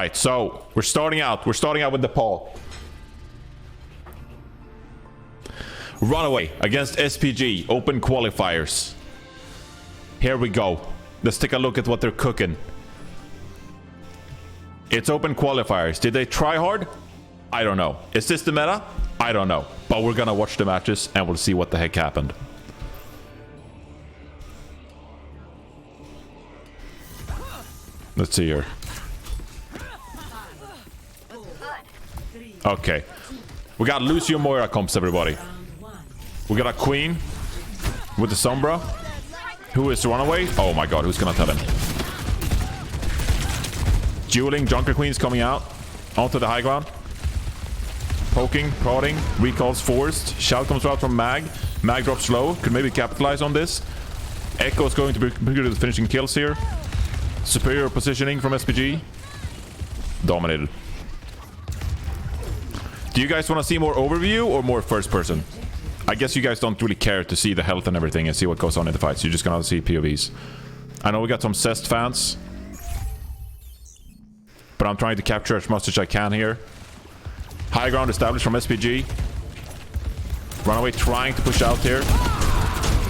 right, so we're starting out. We're starting out with Nepal. Runaway against SPG. Open qualifiers. Here we go. Let's take a look at what they're cooking. It's open qualifiers. Did they try hard? I don't know. Is this the meta? I don't know. But we're gonna watch the matches and we'll see what the heck happened. Let's see here. Okay. We got Lucio Moira comps, everybody. We got a Queen with the Sombra. Who is Runaway? Oh my god, who's gonna tell him? Dueling, Junker Queen's coming out. Onto the high ground. Poking, prodding, recalls forced. Shout comes out from Mag. Mag drops low. Could maybe capitalize on this. Echo is going to be good at finishing kills here. Superior positioning from SPG. Dominated. Do you guys want to see more overview or more first person? I guess you guys don't really care to see the health and everything and see what goes on in the fights. You're just gonna see POVs. I know we got some Cest fans. But I'm trying to capture as much as I can here. High ground established from SPG. Runaway trying to push out here.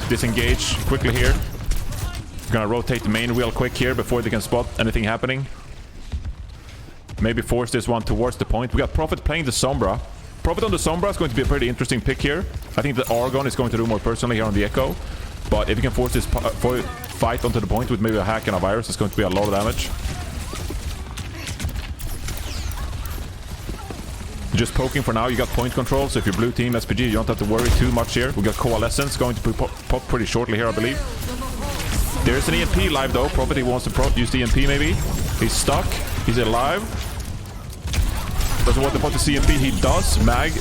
Disengage quickly here. We're gonna rotate the main real quick here before they can spot anything happening. Maybe force this one towards the point. We got Prophet playing the Sombra. Prophet on the Sombra is going to be a pretty interesting pick here. I think the Argon is going to do more personally here on the Echo. But if you can force this fight onto the point with maybe a hack and a virus, it's going to be a lot of damage. Just poking for now. You got point control, so if you're blue team SPG, you don't have to worry too much here. We got Coalescence going to pop pretty shortly here, I believe. There's an EMP live though. Prophet, he wants to use the EMP maybe. He's stuck. He's alive. Doesn't want to put the EMP. He does. Mag.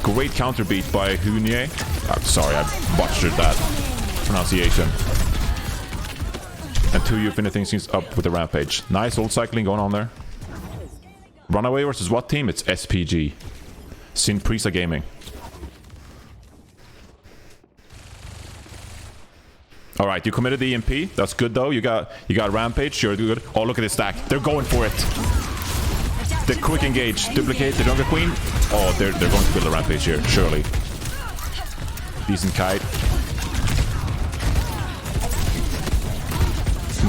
Great counter beat by RUNAWAY. I'm sorry, I butchered that pronunciation. And 2U finishing things up with the Rampage. Nice old cycling going on there. Runaway versus what team? It's SPG. Sin Prisa Gaming. Alright, you committed the EMP. That's good though. You got Rampage. You're good. Oh, look at this stack. They're going for it. The quick engage. Duplicate the Jungle Queen. Oh, they're going to build a Rampage here. Surely. Decent kite.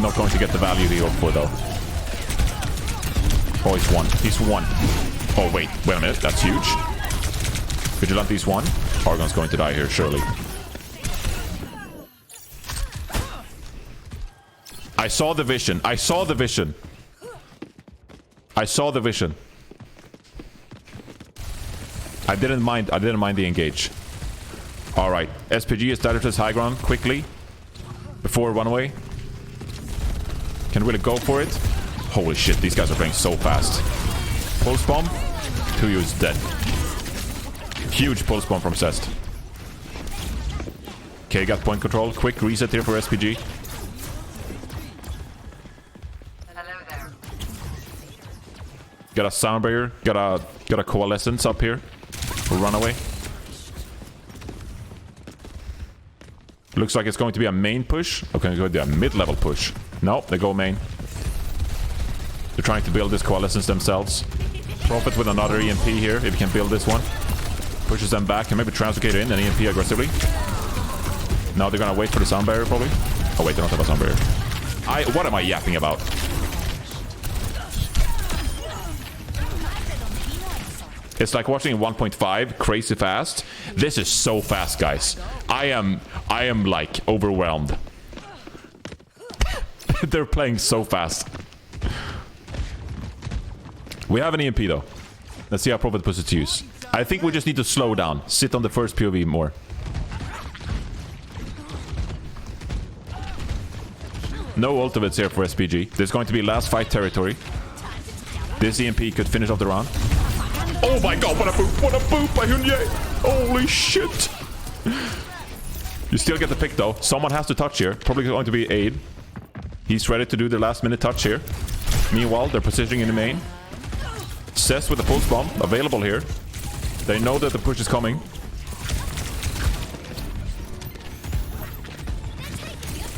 Not going to get the value he hoped for though. Oh, he's won. He's won. Oh, wait a minute. That's huge. Vigilante's won. Argon's going to die here, surely. I saw the vision. I saw the vision. I saw the vision. I didn't mind the engage. Alright. SPG established his high ground quickly. Before Runaway. Can really go for it. Holy shit, these guys are playing so fast. Pulse bomb. 2U is dead. Huge pulse bomb from Cest. Okay, got point control. Quick reset here for SPG. Hello there. Got a sound barrier. Got a coalescence up here. Runaway. Looks like it's going to be a main push. Okay, go to a mid-level push. No, they go main. They're trying to build this coalescence themselves. Prophet with another EMP here, if you can build this one. Pushes them back and maybe Translocator in and EMP aggressively. Now they're gonna wait for the sound barrier probably. Oh wait, they don't have a sound barrier. What am I yapping about? It's like watching 1.5 crazy fast. This is so fast, guys. I am like overwhelmed. They're playing so fast. We have an EMP though. Let's see how Prophet puts it to use. I think we just need to slow down. Sit on the first POV more. No ultimates here for SPG. There's going to be last fight territory. This EMP could finish off the round. Oh my god, what a boop! What a boop by RUNAWAY! Holy shit! You still get the pick though. Someone has to touch here. Probably going to be Aid. He's ready to do the last minute touch here. Meanwhile, they're positioning in the main. Cest with a pulse bomb available here. They know that the push is coming.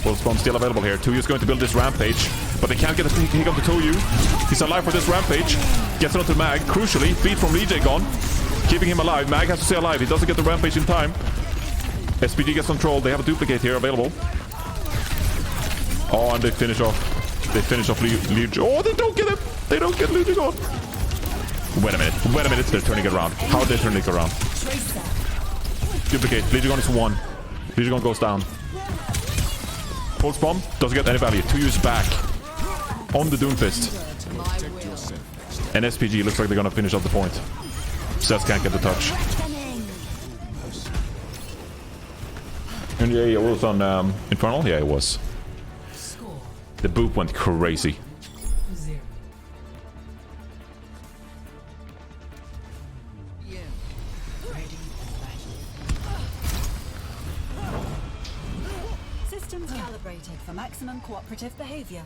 Pulse bomb still available here. 2U is going to build this Rampage. But they can't get a kick on the Toyu. He's alive for this rampage. Gets it onto Mag. Crucially, feed from Lee gone. Keeping him alive. Mag has to stay alive. He doesn't get the rampage in time. SPG gets control. They have a duplicate here available. Oh, and they finish off. They finish off Lee. Oh, they don't get him. They don't get Lee gone. Wait a minute. Wait a minute. They're turning it around. How are they turning it around? Duplicate. Lee is 1. Lee goes down. Pulse bomb. Doesn't get any value. 2 use back. On the Doomfist. And SPG looks like they're gonna finish up the point. Seth can't get the touch. And yeah, it was on Infernal? Yeah, it was. The boop went crazy. Systems calibrated for maximum cooperative behavior.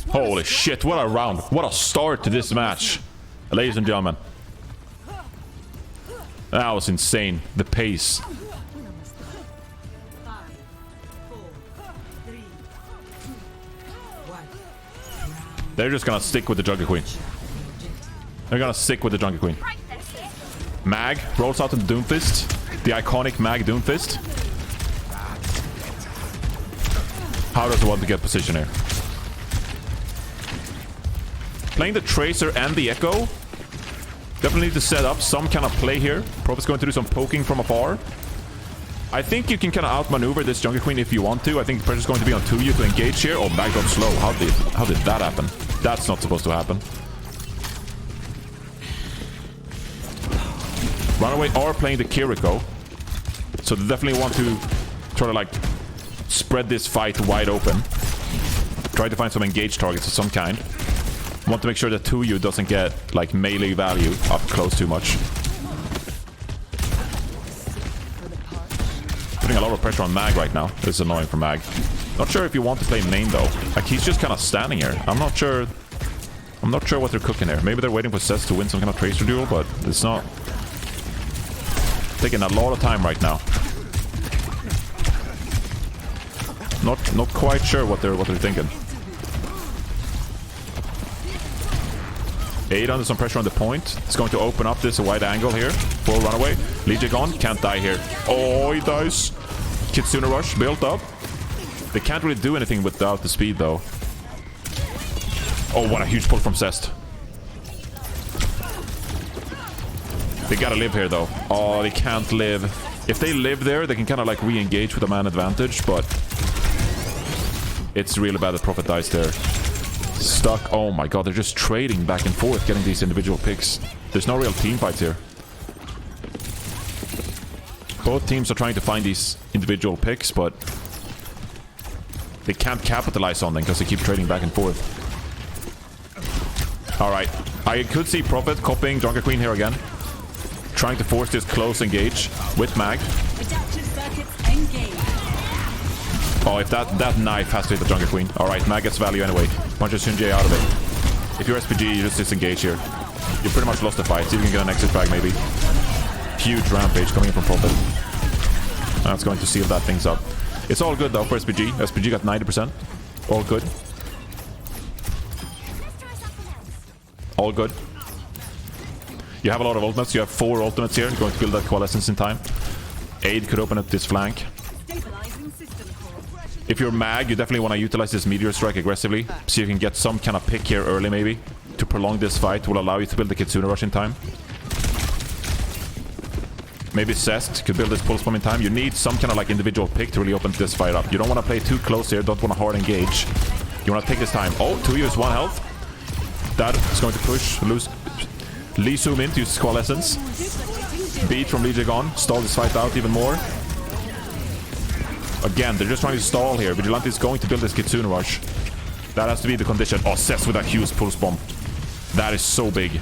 Holy shit, what a round. What a start to this match. Ladies and gentlemen. That was insane. The pace. They're just gonna stick with the Jungle Queen. They're gonna stick with the Jungle Queen. Mag rolls out to the Doomfist. The iconic Mag Doomfist. How does he want to get position here? Playing the Tracer and the Echo. Definitely need to set up some kind of play here. Prophet's going to do some poking from afar. I think you can kind of outmaneuver this Jungle Queen if you want to. I think the pressure's going to be on 2U to engage here. Oh, Mag got slow. How did that happen? That's not supposed to happen. Runaway are playing the Kiriko. So they definitely want to try to like spread this fight wide open. Try to find some engaged targets of some kind. Want to make sure that 2U doesn't get like melee value up close too much. Putting a lot of pressure on Mag right now. This is annoying for Mag. Not sure if you want to play main though. Like he's just kind of standing here. I'm not sure what they're cooking here. Maybe they're waiting for Seth to win some kind of Tracer duel, but it's not. Taking a lot of time right now. Not quite sure what they're thinking. 8 under some pressure on the point. It's going to open up this wide angle here for Runaway. Lee gone. Can't die here. Oh, he dies. Kitsune Rush built up. They can't really do anything without the speed, though. Oh, what a huge pull from Zest. They gotta live here, though. Oh, they can't live. If they live there, they can kind of like re-engage with a man advantage, but it's really bad that Prophet dies there. Stuck. Oh my god, they're just trading back and forth, getting these individual picks. There's no real team fights here. Both teams are trying to find these individual picks, but they can't capitalize on them because they keep trading back and forth. Alright. I could see Prophet copying Jungle Queen here again. Trying to force this close engage with Mag. Oh, if that knife has to hit the Jungle Queen. Alright, Mag gets value anyway. Punches Shinji out of it. If you're SPG, you just disengage here. You pretty much lost the fight. See if you can get an exit frag maybe. Huge rampage coming in from Prophet. That's going to seal that things up. It's all good though for SPG. SPG got 90%. All good. All good. You have a lot of ultimates. You have 4 ultimates here. You're going to build that coalescence in time. Aid could open up this flank. If you're Mag, you definitely want to utilize this Meteor Strike aggressively. See if you can get some kind of pick here early maybe. To prolong this fight will allow you to build the Kitsune Rush in time. Maybe Zest could build this Pulse Bomb in time. You need some kind of like individual pick to really open this fight up. You don't want to play too close here. Don't want to hard engage. You want to take this time. Oh, 2U is 1 health. That is going to push. Lose. Lee zoom in to use Coalescence. Beat from Lee Jagon. Stall this fight out even more. Again, they're just trying to stall here. Vigilante is going to build this Kitsune Rush. That has to be the condition. Oh, Zest with that huge Pulse Bomb. That is so big.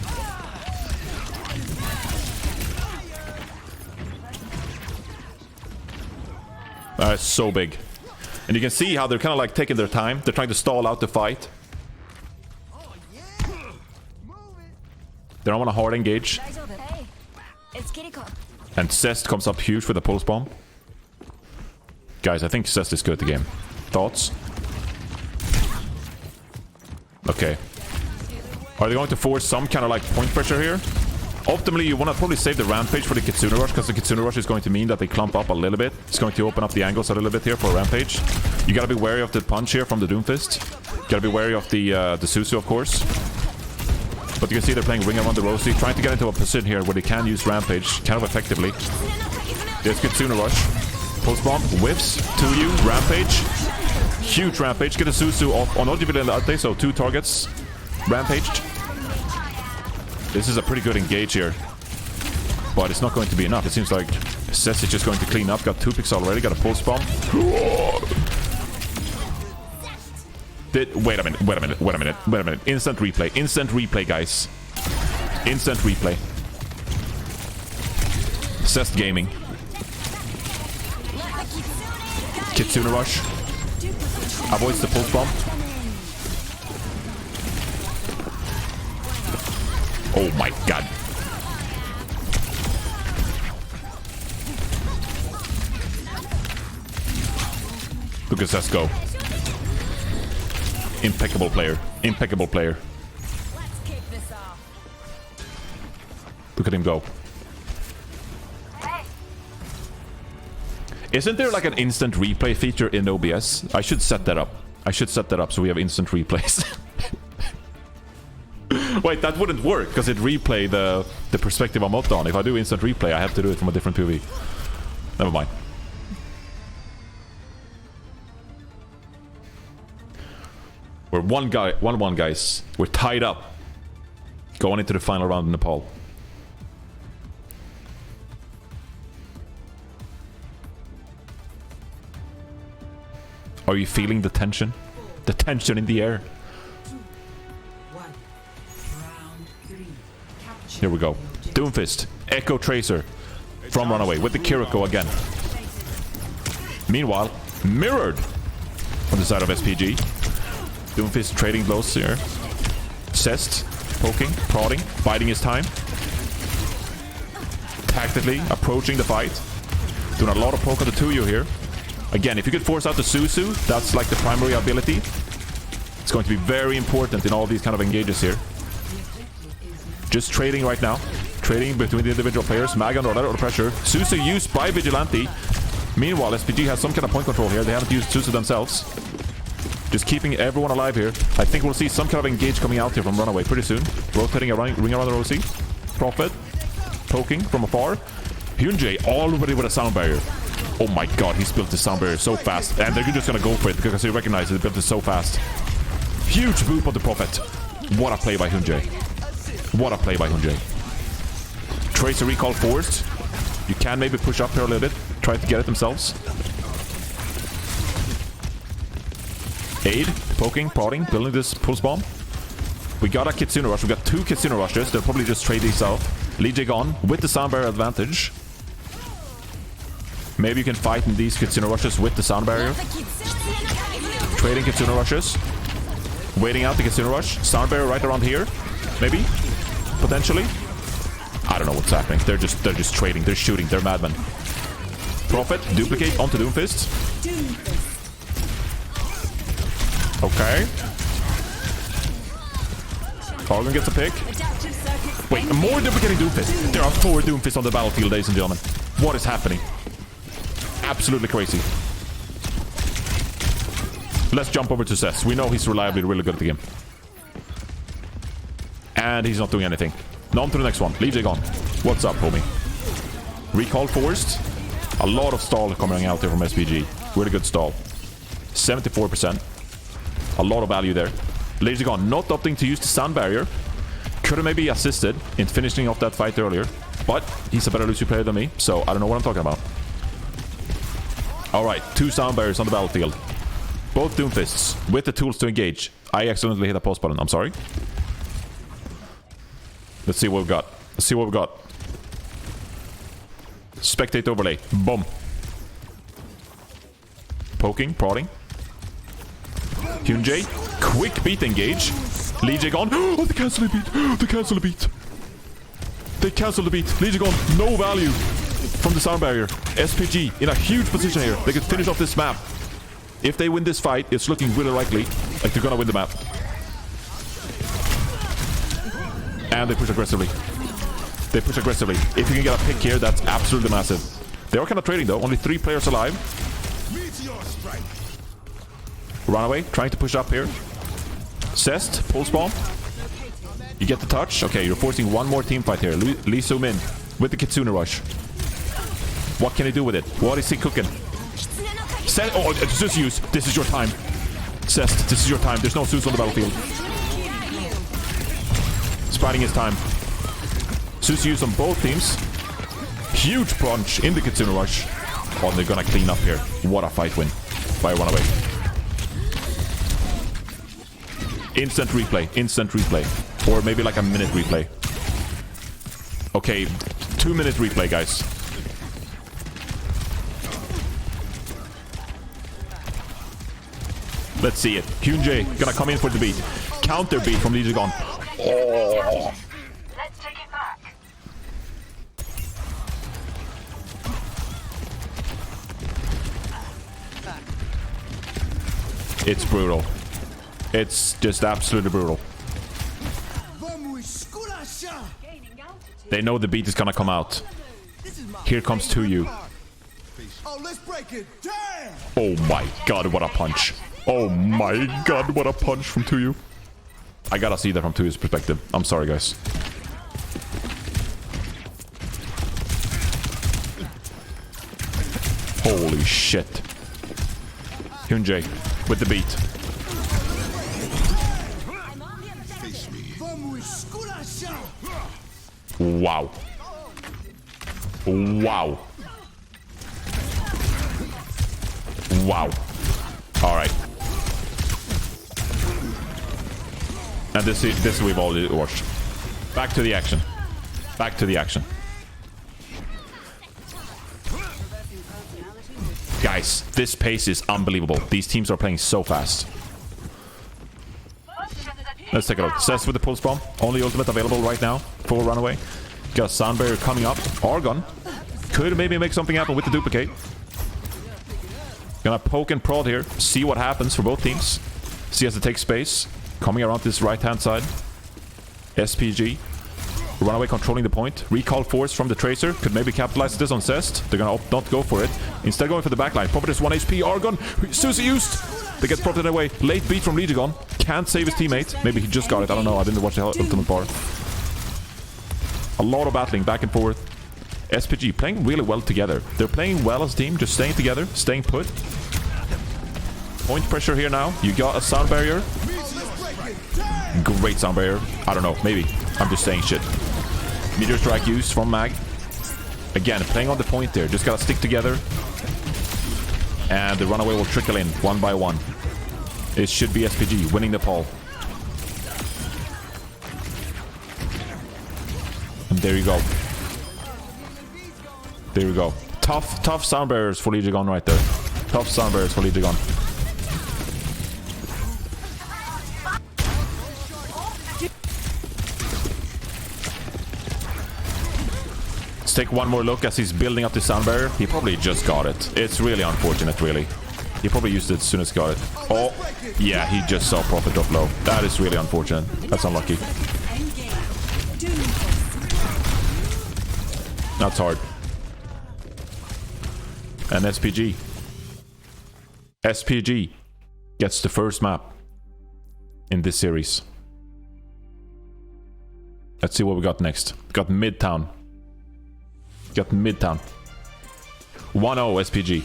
That is so big. And you can see how they're kind of like taking their time. They're trying to stall out the fight. They don't want to hard engage. And Zest comes up huge with a Pulse Bomb. Guys, I think Cest is good at the game. Thoughts? Okay. Are they going to force some kind of like point pressure here? Optimally, you want to probably save the Rampage for the Kitsune Rush, because the Kitsune Rush is going to mean that they clump up a little bit. It's going to open up the angles a little bit here for Rampage. You gotta be wary of the punch here from the Doomfist. Gotta be wary of the Susu, of course. But you can see they're playing Ring Around the Rosie, trying to get into a position here where they can use Rampage kind of effectively. There's Kitsune Rush. Post bomb, whiffs, 2U, Rampage. Huge Rampage. Get a Susu off on Ojibile and Arte, so 2 targets. Rampaged. This is a pretty good engage here. But it's not going to be enough. It seems like Cess is just going to clean up. Got 2 picks already. Got a pulse bomb. Wait a minute. Instant replay, guys. Instant replay. Cess Gaming. Kitsune Rush. Avoids the pulse bomb. Oh my god. Look at Cess go. Impeccable player. Impeccable player. Look at him go. Isn't there like an instant replay feature in OBS? I should set that up. I should set that up so we have instant replays. Wait, that wouldn't work because it replay the perspective I'm not on. If I do instant replay, I have to do it from a different POV. Never mind. We're 1-1, guys. We're tied up. Going into the final round in Nepal. Are you feeling the tension? The tension in the air. Here we go. Doomfist. Echo Tracer. From Runaway with the Kiriko again. Meanwhile, mirrored on the side of SPG. Doomfist trading blows here. Cest. Poking. Prodding. Biding his time. Tactically approaching the fight. Doing a lot of poke on the 2U here. Again, if you could force out the Susu, that's like the primary ability. It's going to be very important in all these kind of engages here. Just trading right now. Trading between the individual players. Mag under a lot of pressure. Susu used by Vigilante. Meanwhile, SPG has some kind of point control here. They haven't used Susu themselves. Just keeping everyone alive here. I think we'll see some kind of engage coming out here from Runaway pretty soon. Rotating a ring around the Rosie. Prophet. Poking from afar. Hyunjae already with a sound barrier. Oh my god, he's built the sound barrier so fast. And they're just gonna go for it because they recognize that they built it so fast. Huge boop on the Prophet. What a play by Hyunjae. What a play by Hyunjae. Tracer recall forced. You can maybe push up here a little bit. Try to get it themselves. Aid. Poking, prodding, building this pulse bomb. We got a Kitsune Rush. We got 2 Kitsune Rushes. They'll probably just trade these out. Lee Jae gone with the sound barrier advantage. Maybe you can fight in these Kitsune Rushes with the sound barrier. Trading Kitsune Rushes. Waiting out the Kitsune Rush. Sound barrier right around here. Maybe. Potentially. I don't know what's happening. They're just trading. They're shooting. They're madmen. Prophet. Duplicate onto Doomfist. Okay. Fargan gets a pick. Wait, more duplicating Doomfist. There are 4 Doomfists on the battlefield, ladies and gentlemen. What is happening? Absolutely crazy. Let's jump over to Cess. We know he's reliably really good at the game. And he's not doing anything. Now on to the next one. Lee Jae gone. What's up, homie? Recall forced. A lot of stall coming out there from SPG. Really good stall. 74%. A lot of value there. Lee Jae gone. Not opting to use the sound barrier. Could have maybe assisted in finishing off that fight earlier. But he's a better Lucio player than me. So I don't know what I'm talking about. Alright, 2 sound barriers on the battlefield. Both Doomfists with the tools to engage. I accidentally hit a pause button. I'm sorry. Let's see what we've got. Let's see what we've got. Spectate overlay. Boom. Poking, prodding. Hyunjae. Quick beat engage. Lee Jae gone. Oh, they cancel the beat. They cancel the beat. They cancel the beat. Lee Jae gone. No value. from the sound barrier. SPG in a huge position here. They could finish off this map. If they win this fight, it's looking really likely like they're gonna win the map. And they push aggressively. They push aggressively. If you can get a pick here, that's absolutely massive. They are kind of trading though. Only 3 players alive. Runaway trying to push up here. Cest, pulse bomb. You get the touch. Okay, you're forcing one more team fight here. Lee zoom in with the Kitsune Rush. What can he do with it? What is he cooking? Cest, oh, it's just use. This is your time. Cest, this is your time. There's no Zeus on the battlefield. Spreading his time. Zeus use on both teams. Huge punch in the Kitsune Rush. Oh, they're gonna clean up here. What a fight win by Runaway. Instant replay. Instant replay. Or maybe like a minute replay. Okay, 2-minute replay, guys. Let's see it. Hyunjae gonna come in for the beat. Counter beat from Lijigon. Oh. Let's take it back. It's brutal. It's just absolutely brutal. They know the beat is gonna come out. Here comes to you. Oh my god, what a punch. Oh my god, what a punch from Tuyu. I gotta see that from Tuyu's perspective. I'm sorry, guys. Holy shit. Hyunjae with the beat. Wow. Wow. Wow. Alright. And this we've already watched. Back to the action. Back to the action. Guys, this pace is unbelievable. These teams are playing so fast. Let's take a look. Cess with the pulse bomb. Only ultimate available right now for Runaway. Got a sound barrier coming up. Argon could maybe make something happen with the duplicate. Gonna poke and prod here. See what happens for both teams. See as it takes space. Coming around this right-hand side. SPG. Runaway controlling the point. Recall force from the Tracer. Could maybe capitalize this on Cest. They're gonna not go for it. Instead going for the backline. Prophet is 1 HP. Argon. Susie used. They get profited away. Late beat from Lijigon. Can't save his teammate. Maybe he just got it. I don't know. I didn't watch the ultimate bar. A lot of battling back and forth. SPG playing really well together. They're playing well as a team. Just staying together. Staying put. Point pressure here now. You got a sound barrier. Great sound barrier. I don't know. Maybe. I'm just saying shit. Meteor strike used from Mag. Again, playing on the point there. Just gotta stick together. And the Runaway will trickle in one by one. It should be SPG winning the poll. And there you go. There you go. Tough sound barriers for Lijigon right there. Tough sound barriers for Lijigon. Let's take one more look as he's building up the sound barrier. He probably just got it. It's really unfortunate, really. He probably used it as soon as he got it. Oh, yeah, he just saw Prophet drop low. That is really unfortunate. That's unlucky. That's hard. And SPG. SPG gets the first map in this series. Let's see what we got next. We got Midtown. Got Midtown. 1-0 SPG.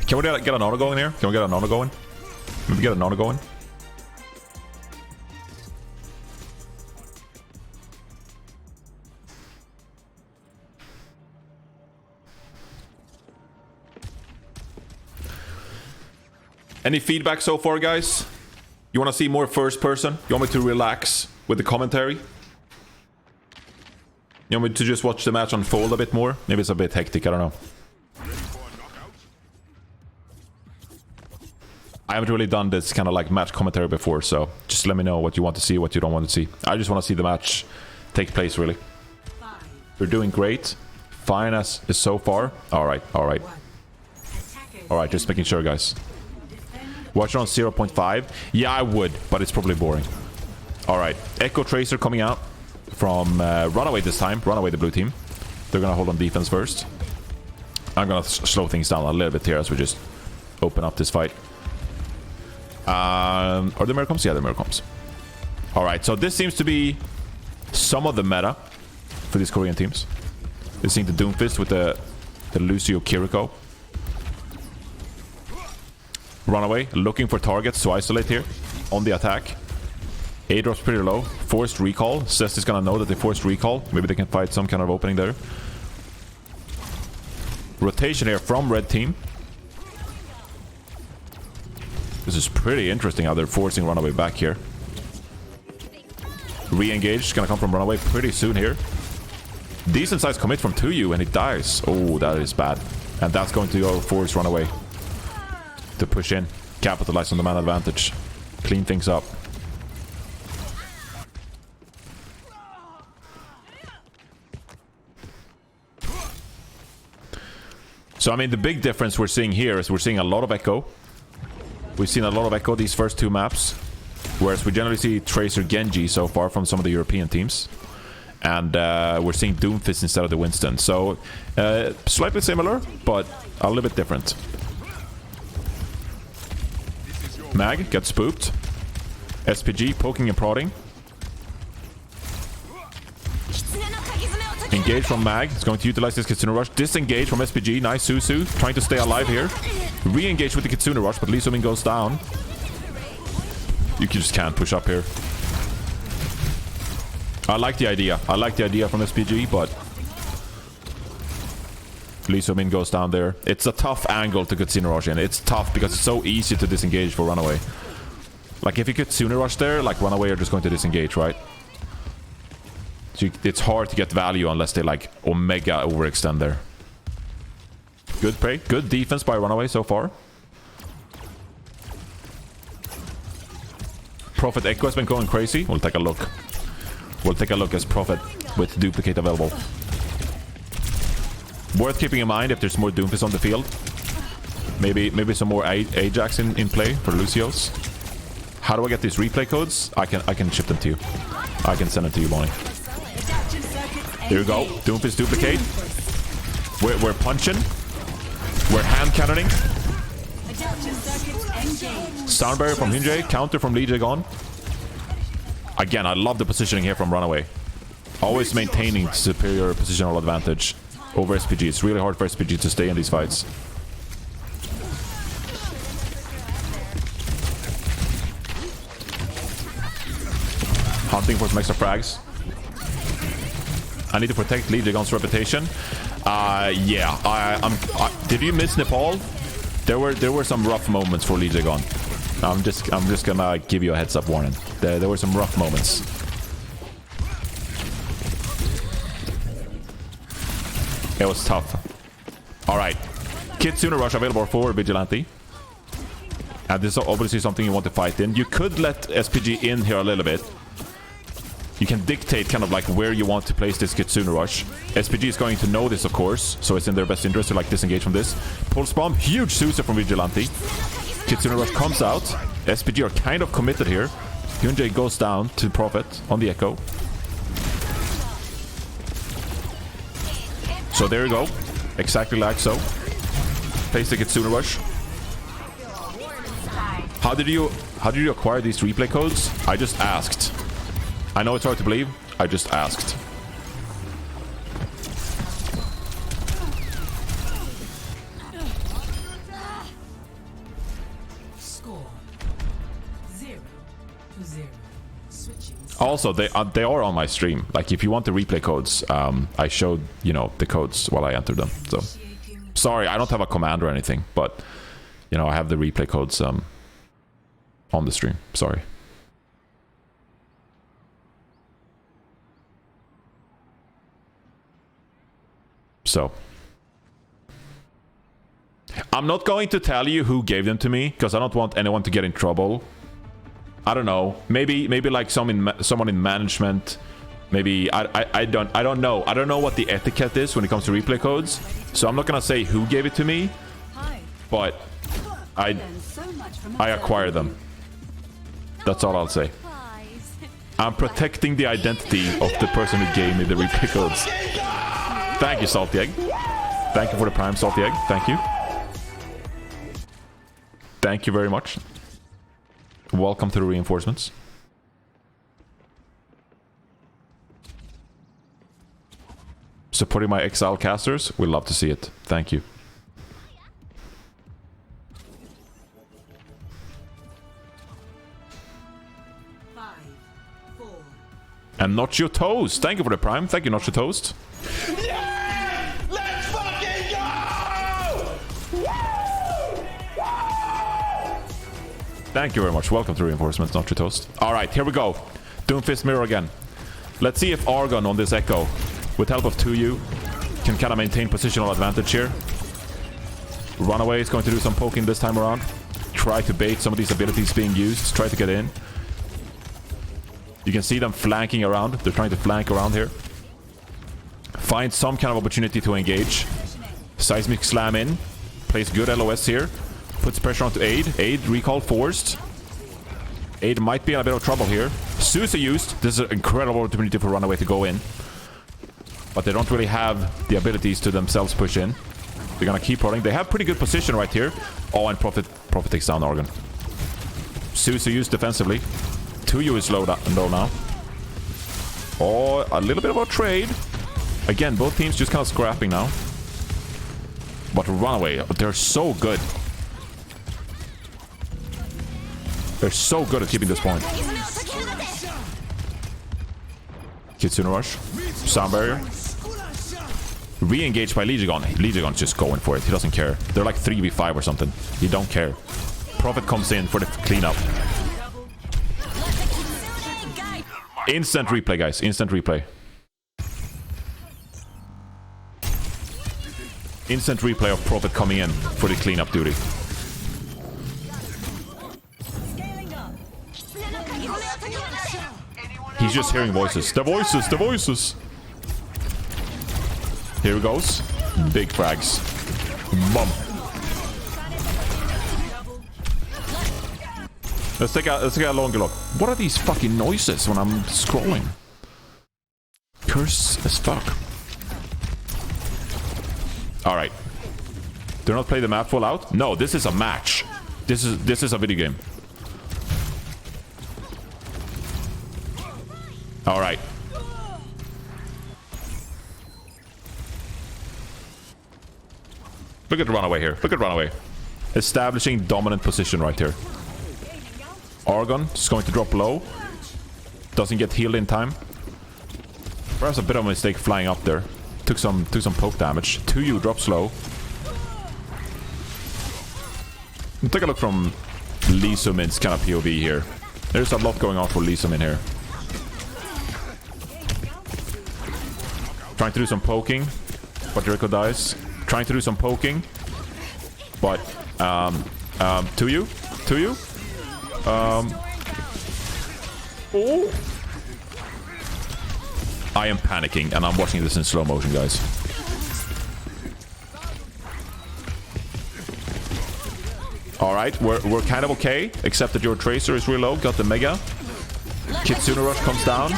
Can we get an auto going here? Can we get an auto going? Maybe get an auto going? Any feedback so far, guys? You want to see more first person? You want me to relax with the commentary? You want me to just watch the match unfold a bit more? Maybe it's a bit hectic, I don't know. I haven't really done this kind of like match commentary before, so just let me know what you want to see, what you don't want to see. I just want to see the match take place, really. We're doing great. Fine as is so far. Alright, alright. Alright, just making sure, guys. Watch it on 0.5. Yeah, I would, but it's probably boring. Alright, Echo Tracer coming out from Runaway this time. Runaway, the blue team. They're gonna hold on defense first. I'm gonna slow things down a little bit here as we just open up this fight. Are the mirror comps? Yeah, the mirror comps. Alright, so this seems to be some of the meta for these Korean teams. We're seeing the Doomfist with the Lucio Kiriko. Runaway, looking for targets to isolate here on the attack. A drop's pretty low. Forced recall. Cest is gonna know that they forced recall. Maybe they can fight some kind of opening there. Rotation here from red team. This is pretty interesting how they're forcing Runaway back here. Re-engage. Gonna come from Runaway pretty soon here. Decent size commit from 2U and he dies. Oh, that is bad. And that's going to go force Runaway to push in. Capitalize on the man advantage. Clean things up. So, I mean, the big difference we're seeing here is we're seeing a lot of Echo. We've seen a lot of Echo these first two maps. Whereas we generally see Tracer Genji so far from some of the European teams. And we're seeing Doomfist instead of the Winston. So, slightly similar, but a little bit different. Mag gets spooked. SPG poking and prodding. Engage from Mag. He's going to utilize this Kitsune Rush. Disengage from SPG. Nice Susu. Trying to stay alive here. Re-engage with the Kitsune Rush, but Lee Sumin goes down. You just can't push up here. I like the idea. I like the idea from SPG, but Lee Sumin goes down there. It's a tough angle to Kitsune Rush in. It's tough because it's so easy to disengage for Runaway. Like, if you Kitsune Rush there, like, Runaway are just going to disengage, right? So it's hard to get value unless they, like, Omega overextend there. Good play. Good defense by Runaway so far. Prophet Echo has been going crazy. We'll take a look. We'll take a look as Prophet with duplicate available. Worth keeping in mind if there's more Doomfist on the field. Maybe some more Ajax in play for Lucio's. How do I get these replay codes? I can ship them to you. I can send them to you, Bonnie. There you go. Doomfist duplicate. We're punching. We're hand cannoning. Sound barrier from Hyunjae. Counter from Lee Jae-gon. Again, I love the positioning here from Runaway. Always maintaining superior positional advantage over SPG. It's really hard for SPG to stay in these fights. Hunting for some extra frags. I need to protect Lee Jae-gon's reputation. Yeah. Did you miss Nepal? There were some rough moments for Lee Jae-gon. I'm just gonna give you a heads up warning. There were some rough moments. It was tough. Alright. Kitsune Rush available for Vigilante. And this is obviously something you want to fight in. You could let SPG in here a little bit. You can dictate kind of like where you want to place this Kitsune Rush. SPG is going to know this, of course, so it's in their best interest to like disengage from this. Pulse Bomb, huge Susa from Vigilante. Kitsune Rush comes out. SPG are kind of committed here. Hyunjae goes down to Prophet on the Echo. So there you go. Exactly like so. Place the Kitsune Rush. How did you acquire these replay codes? I just asked. I know it's hard to believe. I just asked. Score 0-0. Switching. Also, they are on my stream. Like, if you want the replay codes, I showed, you know, the codes while I entered them. So, sorry, I don't have a command or anything, but, you know, I have the replay codes on the stream. Sorry. So, I'm not going to tell you who gave them to me because I don't want anyone to get in trouble. I don't know. Maybe like someone in management. Maybe I don't know. I don't know what the etiquette is when it comes to replay codes. So I'm not gonna say who gave it to me, but I acquire them. That's all I'll say. I'm protecting the identity of the person who gave me the replay codes. Thank you, Salty Egg. Thank you for the prime, Salty Egg. Thank you. Thank you very much. Welcome to the reinforcements. Supporting my exile casters. We'd love to see it. Thank you. And Not Your Toast. Thank you for the prime. Thank you, Not Your Toast. Yeah! Let's fucking go! Thank you very much. Welcome to reinforcements, Not Your Toast. Alright, here we go. Doomfist Mirror again. Let's see if Argon on this Echo, with help of 2U, can kind of maintain positional advantage here. Runaway is going to do some poking this time around. Try to bait some of these abilities being used. Try to get in. You can see them flanking around. They're trying to flank around here. Find some kind of opportunity to engage. Seismic Slam in. Plays good LOS here. Puts pressure onto Aid. Aid recall forced. Aid might be in a bit of trouble here. Susa used. This is an incredible opportunity for Runaway to go in. But they don't really have the abilities to themselves push in. They're gonna keep running. They have pretty good position right here. Oh, and Prophet takes down Argon. Susa used defensively. 2U is low now. Oh, a little bit of a trade. Again, both teams just kind of scrapping now. But Runaway, they're so good. They're so good at keeping this point. Kitsune Rush. Sound Barrier. Re-engaged by Legion. Legion's just going for it. He doesn't care. They're like 3v5 or something. He don't care. Prophet comes in for the cleanup. Instant replay, guys. Instant replay. Instant replay of Prophet coming in for the cleanup duty. He's just hearing voices. The voices! The voices! Here he goes. Big frags. Bump. Let's take a longer look. What are these fucking noises when I'm scrolling? Curse as fuck. Alright. Do not play the map full out? No, this is a match. This is a video game. Alright. Look at Runaway here. Look at Runaway. Establishing dominant position right here. Argon is going to drop low. Doesn't get healed in time. Perhaps a bit of a mistake flying up there. Took some poke damage. 2U drops low. Take a look from Lee Sumin's kind of POV here. There's a lot going on for Lee Sumin here. Trying to do some poking, but Rico dies. Trying to do some poking, but 2U. Oh! I am panicking, and I'm watching this in slow motion, guys. Alright, we're kind of okay, except that your Tracer is real low, got the Mega. Kitsune Rush comes down.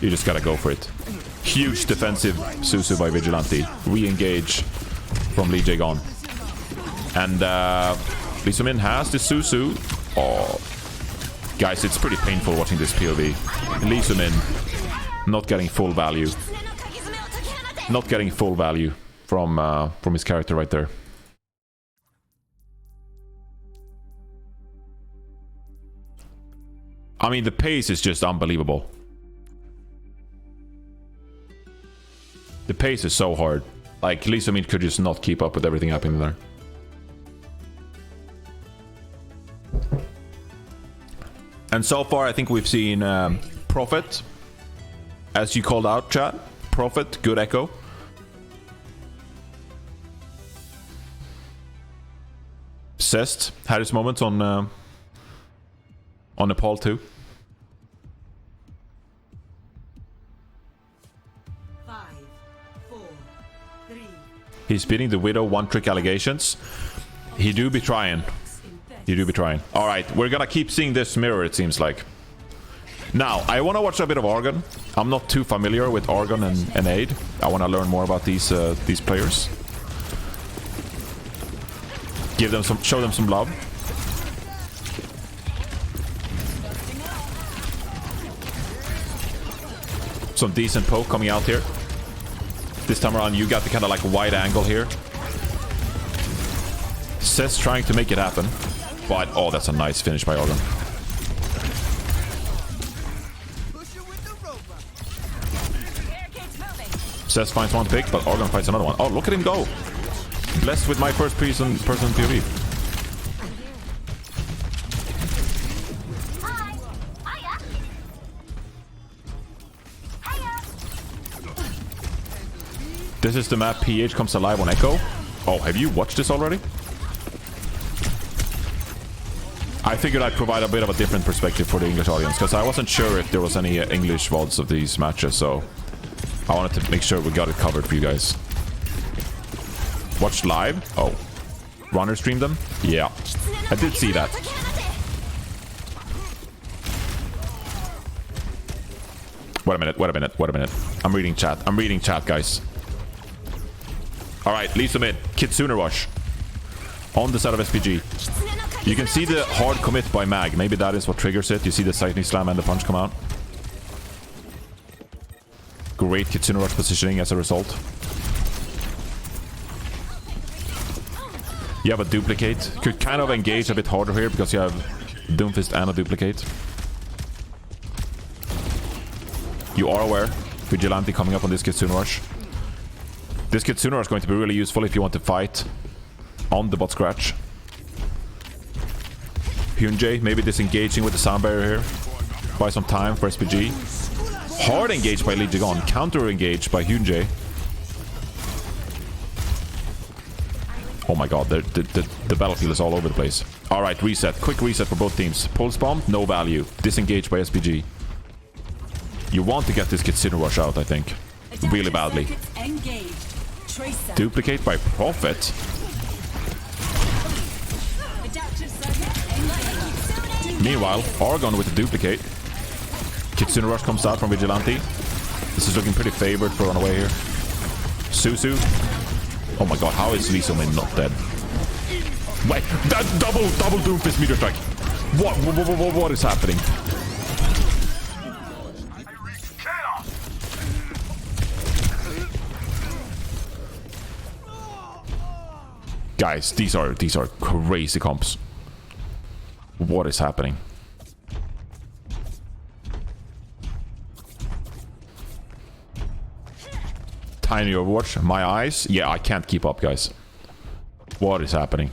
You just gotta go for it. Huge defensive Susu by Vigilante. Re-engage from Lee Jae-gon. And Lee Sumin has the Susu. Oh, guys, it's pretty painful watching this POV. Lee Sumin not getting full value. Not getting full value from his character right there. I mean, the pace is just unbelievable. The pace is so hard. Like, Lee Sumin could just not keep up with everything happening there. And so far, I think we've seen Prophet, as you called out, chat. Prophet, good echo. Zest had his moments on Nepal too. 5, 4, 3. He's beating the Widow one-trick allegations. He do be trying. You do be trying. All right, we're gonna keep seeing this mirror, it seems like. Now, I want to watch a bit of Argon. I'm not too familiar with Argon and Aid. I want to learn more about these players. Give them some, show them some love. Some decent poke coming out here. This time around, you got the kind of like wide angle here. Cess trying to make it happen. But, oh, that's a nice finish by Argon. Cess finds one pick, but Argon finds another one. Oh, look at him go. Blessed with my first person POV. This is the map PH comes alive on Echo. Oh, have you watched this already? I figured I'd provide a bit of a different perspective for the English audience, because I wasn't sure if there was any English VODs of these matches, so I wanted to make sure we got it covered for you guys. Watched live? Oh. Runner streamed them? Yeah. I did see that. Wait a minute. I'm reading chat, guys. Alright, leaves them in. Kitsune Rush. On the side of SPG. You can see the hard commit by Mag. Maybe that is what triggers it. You see the Sightning Slam and the punch come out. Great Kitsune Rush positioning as a result. You have a duplicate. Could kind of engage a bit harder here because you have Doomfist and a duplicate. You are aware. Vigilante coming up on this Kitsune Rush. This Kitsune Rush is going to be really useful if you want to fight on the bot scratch. Hyunjae maybe disengaging with the sound barrier here. Buy some time for SPG. Hard engaged by Lee Jae-gon. Counter engaged by Hyunjae. Oh my god, the battlefield is all over the place. Alright, reset. Quick reset for both teams. Pulse bomb, no value. Disengaged by SPG. You want to get this Kitsune Rush out, I think. Really badly. Duplicate by Prophet. Meanwhile, Argon with the duplicate. Kitsune Rush comes out from Vigilante. This is looking pretty favored for Runaway here. Susu. Oh my god, how is Lee Soo-min not dead? Wait, that double Doomfist meter strike. What is happening? Guys, these are crazy comps. What is happening? Tiny Overwatch. My eyes? Yeah, I can't keep up, guys. What is happening?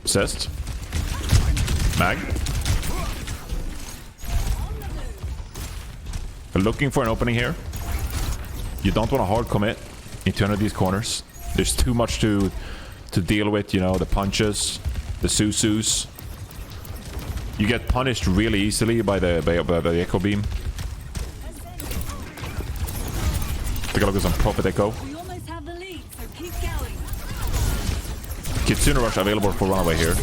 Zest. Mag. We're looking for an opening here. You don't want to hard commit into one of these corners. There's too much to deal with, you know, the punches, the Susus. You get punished really easily by the Echo Beam. Take a look at some Prophet Echo. Kitsune Rush available for Runaway here.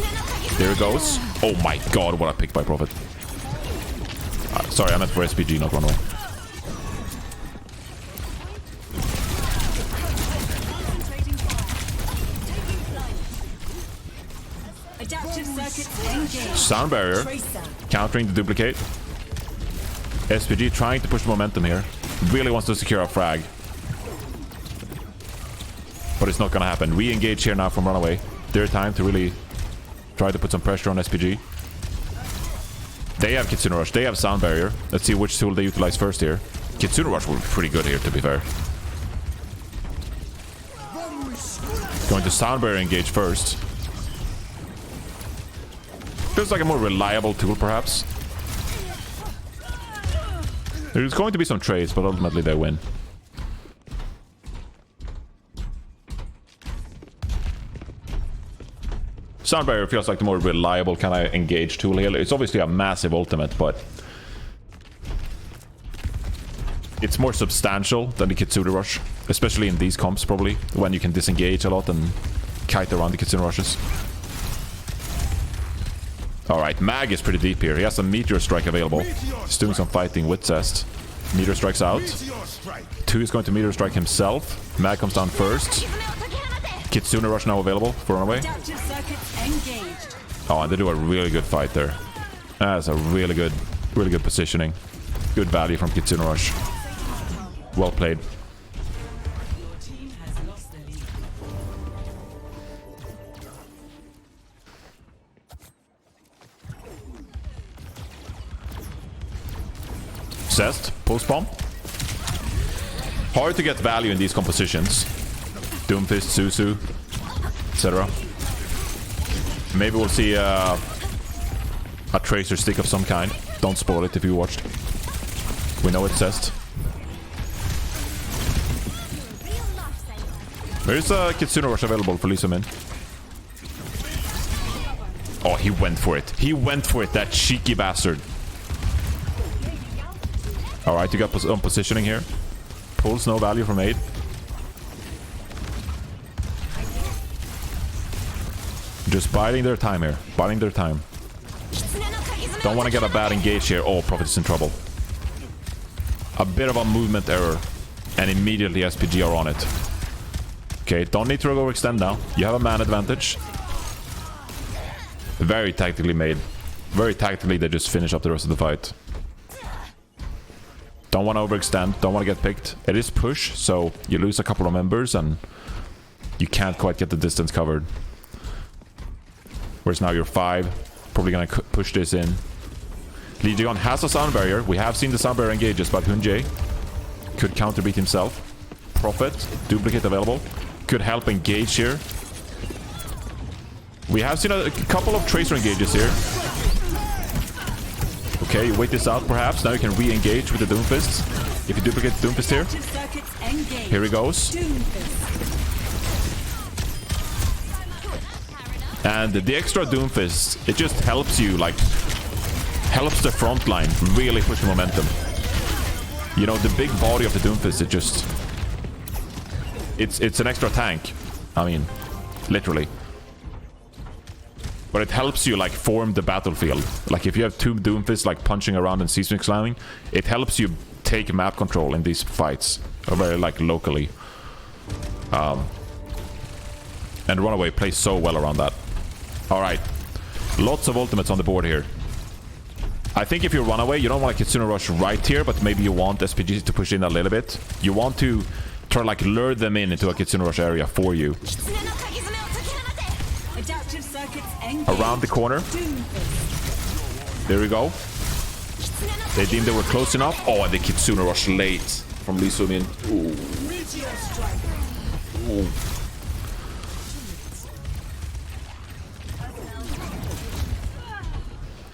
There it goes. Oh my god, what a pick by Prophet. Sorry, I meant for SPG, not Runaway. Sound barrier. Countering the duplicate. SPG trying to push the momentum here. Really wants to secure a frag. But it's not gonna happen. Re-engage here now from Runaway. Their time to really try to put some pressure on SPG. They have Kitsune Rush. They have Sound Barrier. Let's see which tool they utilize first here. Kitsune Rush will be pretty good here, to be fair. Going to Sound Barrier engage first. Feels like a more reliable tool, perhaps. There's going to be some trades, but ultimately they win. Sound Barrier feels like the more reliable kind of engage tool here. It's obviously a massive ultimate, but it's more substantial than the Kitsune Rush, especially in these comps probably, when you can disengage a lot and kite around the Kitsune Rushes. Alright, Mag is pretty deep here. He has a Meteor Strike available. He's doing some fighting with Zest. Meteor Strikes out. 2 is going to Meteor Strike himself. Mag comes down first. Kitsune Rush now available for Runaway. Oh, and they do a really good fight there. That's a really good positioning. Good value from Kitsune Rush. Well played. Zest, post bomb. Hard to get value in these compositions. Doomfist, Suzu, etc. Maybe we'll see a Tracer stick of some kind. Don't spoil it if you watched. We know it's Zest. There's a Kitsune Rush available for Lisa Min. Oh, he went for it. He went for it, that cheeky bastard. Alright, you got positioning here. Pulls no value from 8. Just biding their time here. Biding their time. Don't want to get a bad engage here. Oh, Prophet is in trouble. A bit of a movement error. And immediately SPG are on it. Okay, don't need to overextend now. You have a man advantage. Very tactically made. Very tactically, they just finish up the rest of the fight. Don't want to overextend. Don't want to get picked. It is push, so you lose a couple of members and you can't quite get the distance covered. Whereas now you're 5. Probably going to push this in. Legion has a sound barrier. We have seen the sound barrier engages, but Hunjay could counter beat himself. Prophet, duplicate available. Could help engage here. We have seen a couple of Tracer engages here. Okay, you wait this out perhaps. Now you can re-engage with the Doomfist. If you duplicate the Doomfist here. Here he goes. And the extra Doomfist, it just helps you, like, helps the front line really push the momentum. You know, the big body of the Doomfist, it just... It's an extra tank. I mean, literally. But it helps you, like, form the battlefield. Like, if you have 2 Doomfists, like, punching around and seismic slamming, it helps you take map control in these fights. Or very, like, locally. And Runaway plays so well around that. Alright. Lots of ultimates on the board here. I think if you Runaway, you don't want a Kitsune Rush right here, but maybe you want SPGs to push in a little bit. You want to try to, like, lure them into a Kitsune Rush area for you. Around the corner. There we go. They deemed they were close enough. Oh, and the Kitsune Rush late from Lee Soo-min. Ooh. Ooh.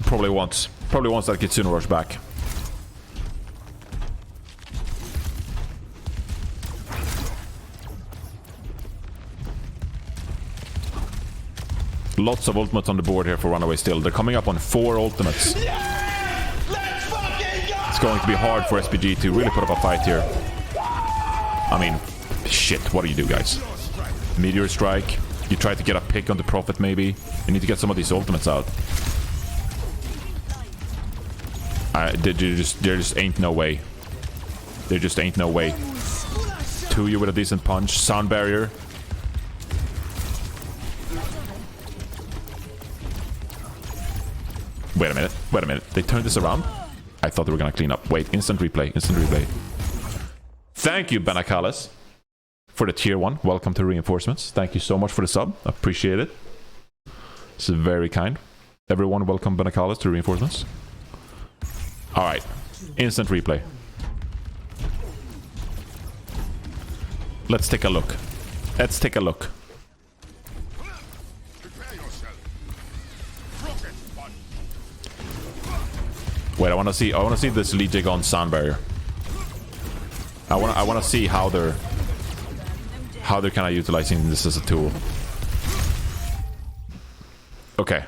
Probably wants that Kitsune Rush back. Lots of ultimates on the board here for Runaway still. They're coming up on 4 ultimates. Yeah! Let's fucking go! It's going to be hard for SPG to really put up a fight here. I mean, shit, what do you do, guys? Meteor Strike. You try to get a pick on the Prophet, maybe. You need to get some of these ultimates out. There just ain't no way. There just ain't no way. 2 you with a decent punch. Sound barrier. Wait a minute. Wait a minute. They turned this around? I thought they were gonna clean up. Wait, instant replay. Instant replay. Thank you, Benacales, for the tier 1. Welcome to Reinforcements. Thank you so much for the sub. Appreciate it. This is very kind. Everyone, welcome Benacales to Reinforcements. Alright. Instant replay. Let's take a look. Let's take a look. Wait, I want to see this Lee Jig on sound barrier. I want to see how they're kind of utilizing this as a tool. Okay.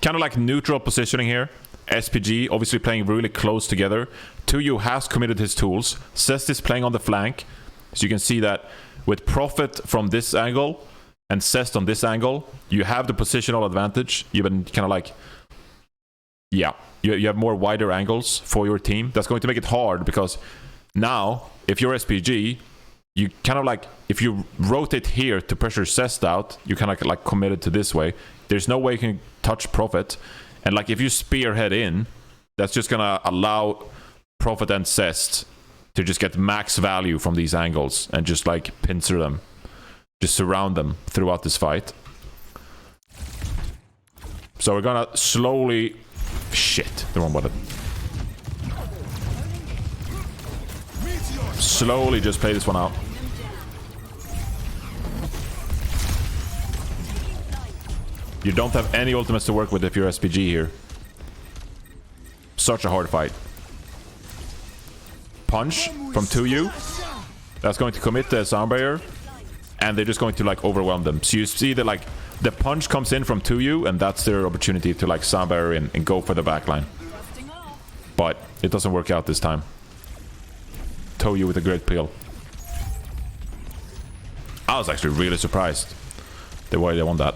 Kind of like neutral positioning here. SPG obviously playing really close together. 2U has committed his tools. Cest is playing on the flank. So you can see that with Prophet from this angle and Cest on this angle, you have the positional advantage. You've been kind of like... Yeah, you have more wider angles for your team. That's going to make it hard because now, if you're SPG, you kind of like... If you rotate here to pressure Cest out, you kind of like committed to this way. There's no way you can touch Prophet. And like if you spearhead in, that's just gonna allow Prophet and Cest to just get max value from these angles and just like pincer them. Just surround them throughout this fight. So we're gonna slowly... Shit, the wrong button. Slowly just play this one out. You don't have any ultimates to work with if you're SPG here. Such a hard fight. Punch from 2U. That's going to commit the sound barrier. And they're just going to like overwhelm them. So you see that like the punch comes in from 2U and that's their opportunity to like sound barrier in and go for the backline. But it doesn't work out this time. Toyu with a great peel. I was actually really surprised the way they won that.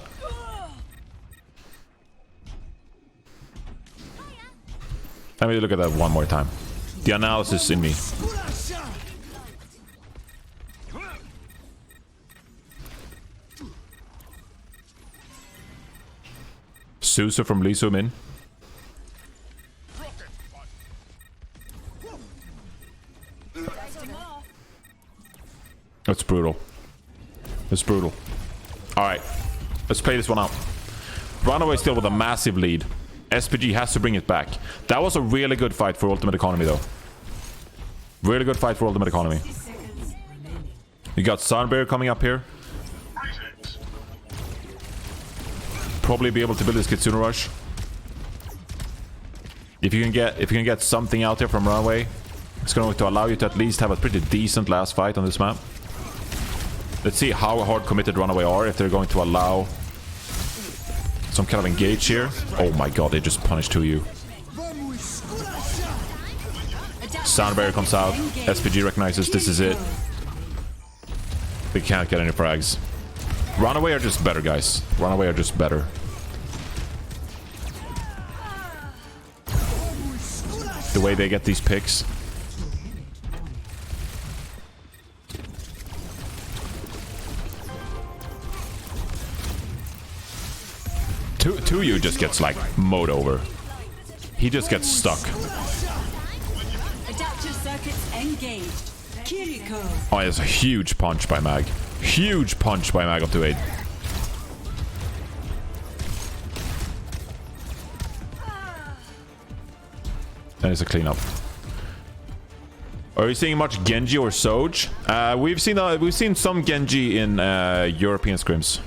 Let me look at that one more time. The analysis in me. Susa from Lee Soo-min. That's brutal. That's brutal. Alright. Let's play this one out. Runaway still with a massive lead. SPG has to bring it back. That was a really good fight for Ultimate Economy, though. Really good fight for Ultimate Economy. You got Sunbear coming up here. Probably be able to build this Kitsune Rush. If you can get something out there from Runaway, it's going to allow you to at least have a pretty decent last fight on this map. Let's see how hard committed Runaway are, if they're going to allow some kind of engage here. Oh my god, they just punished 2U. Sound barrier comes out. SPG recognizes this is it. They can't get any frags. Runaway are just better, guys. Runaway are just better. The way they get these picks. 2U just gets like mowed over. He just gets stuck. Adaptive circuits engaged. Kiriko. Oh, there's a huge punch by Mag. Huge punch by Mag up to 8. Then it's a cleanup. Are you seeing much Genji or Soj? We've seen some Genji in European scrims.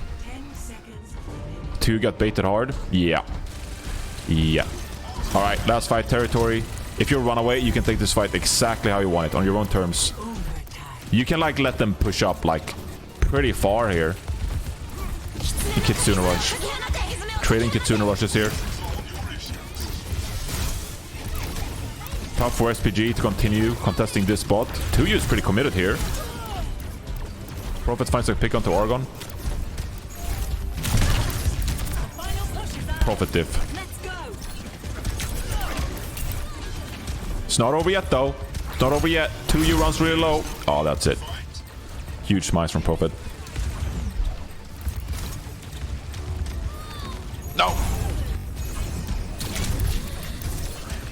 2 got baited hard. Yeah. Yeah. Alright, last fight territory. If you're Runaway, you can take this fight exactly how you want it, on your own terms. You can like let them push up like pretty far here. Kitsune Rush. Trading Kitsune Rushes here. Tough for SPG to continue contesting this spot. 2U is pretty committed here. Prophet finds a pick onto Argon. Prophet diff. It's not over yet, though. It's not over yet. 2U runs really low. Oh, that's it. Huge smiles from Prophet. No!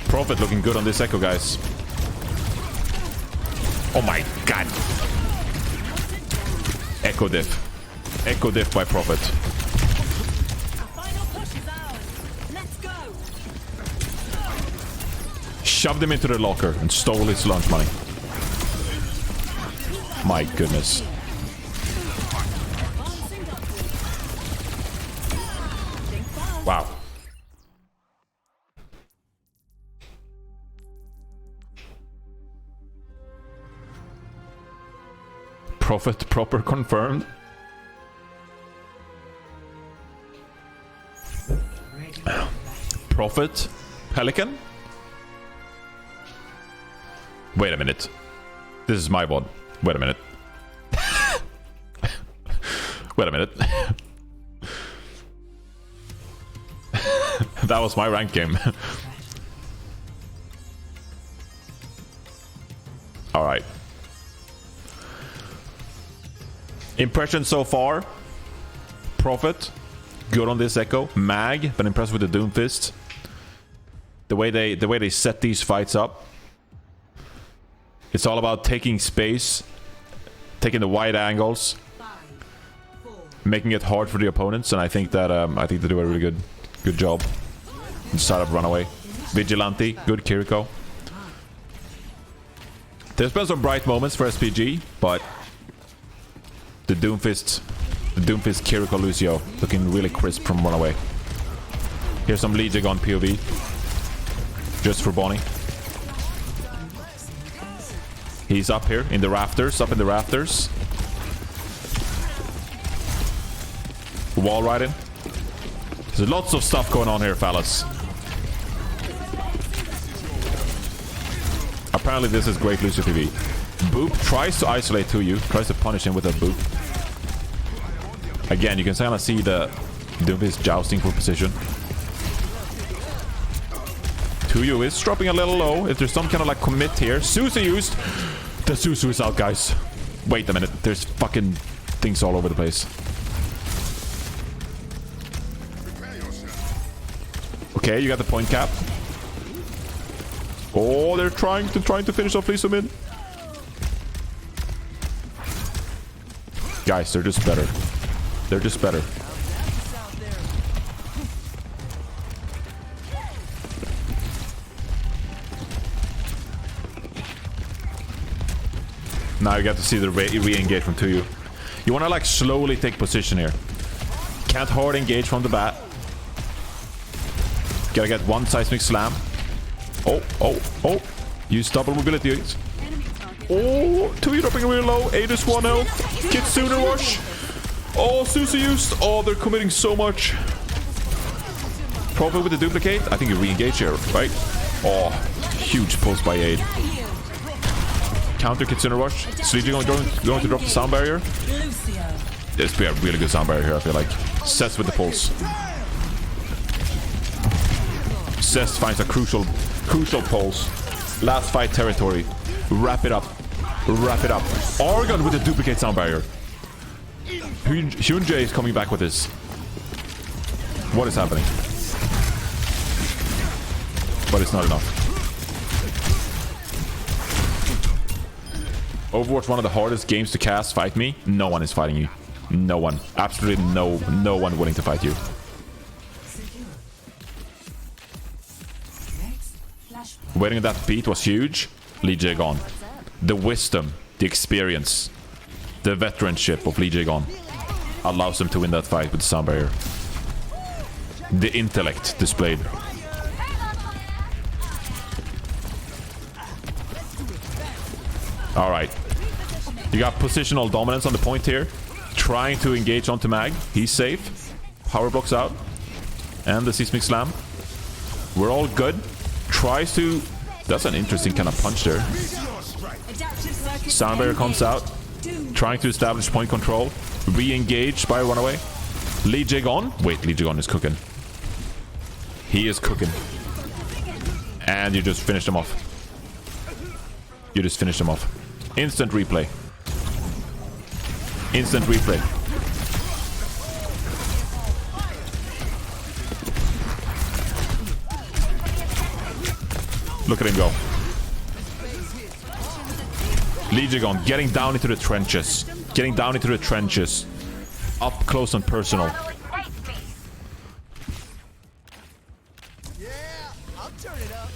Prophet looking good on this Echo, guys. Oh my god. Echo diff. Echo diff by Prophet. Shoved him into the locker and stole his lunch money. My goodness. Wow. Prophet proper confirmed. Prophet. Pelican. Wait a minute. This is my VOD. Wait a minute. Wait a minute. That was my rank game. Alright. Impression so far. Prophet. Good on this Echo. Mag. Been impressed with the Doomfist. The way they set these fights up. It's all about taking space. Taking the wide angles. Making it hard for the opponents. And I think that they do a really good job. Start up Runaway. Vigilante. Good Kiriko. There's been some bright moments for SPG, but the Doomfist Kiriko Lucio looking really crisp from Runaway. Here's some Legion on POV. Just for Bonnie. He's up here in the rafters, up in the rafters. Wall riding. There's lots of stuff going on here, fellas. Apparently this is great Lucio TV. Boop tries to isolate Tuyu, tries to punish him with a boop. Again, you can kind of see the Doomfist jousting for position. Tuyu is dropping a little low. If there's some kind of like commit here. Susu used. The Susu is out, guys. Wait a minute. There's fucking things all over the place. Okay, you got the point cap. Oh, they're trying to finish off Lisa mid. Guys, they're just better. They're just better. Now you got to see the re-engage from Tuyu. You want to like slowly take position here. Can't hard engage from the bat. Gotta get one seismic slam. Oh. Use double mobility. Oh, Tuyu dropping really low. Aegis 1 health. Kitsune rush. Oh, Susu used. Oh, they're committing so much. Prophet with the duplicate. I think you re-engage here, right? Oh, huge pulse by Aid. Counter Kitsune rush. Sleepy going to drop the sound barrier. This be a really good sound barrier here, I feel like. Cess with the pulse. Cess finds a crucial pulse. Last fight territory. Wrap it up. Argon with the duplicate sound barrier. Hyunjae is coming back with this. What is happening? But it's not enough. Overwatch, one of the hardest games to cast. Fight me. No one is fighting you. No one. Absolutely no one willing to fight you. Waiting on that beat was huge. Lee Jae-gon. The wisdom, the experience, the veteranship of Lee Jae-gon allows him to win that fight with the sound barrier. The intellect displayed. Alright. You got positional dominance on the point here. Trying to engage onto Mag. He's safe. Power blocks out. And the seismic slam. We're all good. Tries to... That's an interesting kind of punch there. Sound barrier comes out. Trying to establish point control. Re-engaged by Runaway. Lee Jae-gon. Wait, Lee Jae-gon is cooking. He is cooking. And you just finished him off. You just finished him off. Instant replay. Instant replay. Look at him go. Lee Jae-gon getting down into the trenches. Getting down into the trenches. Up close and personal. Yeah, I'm turning up.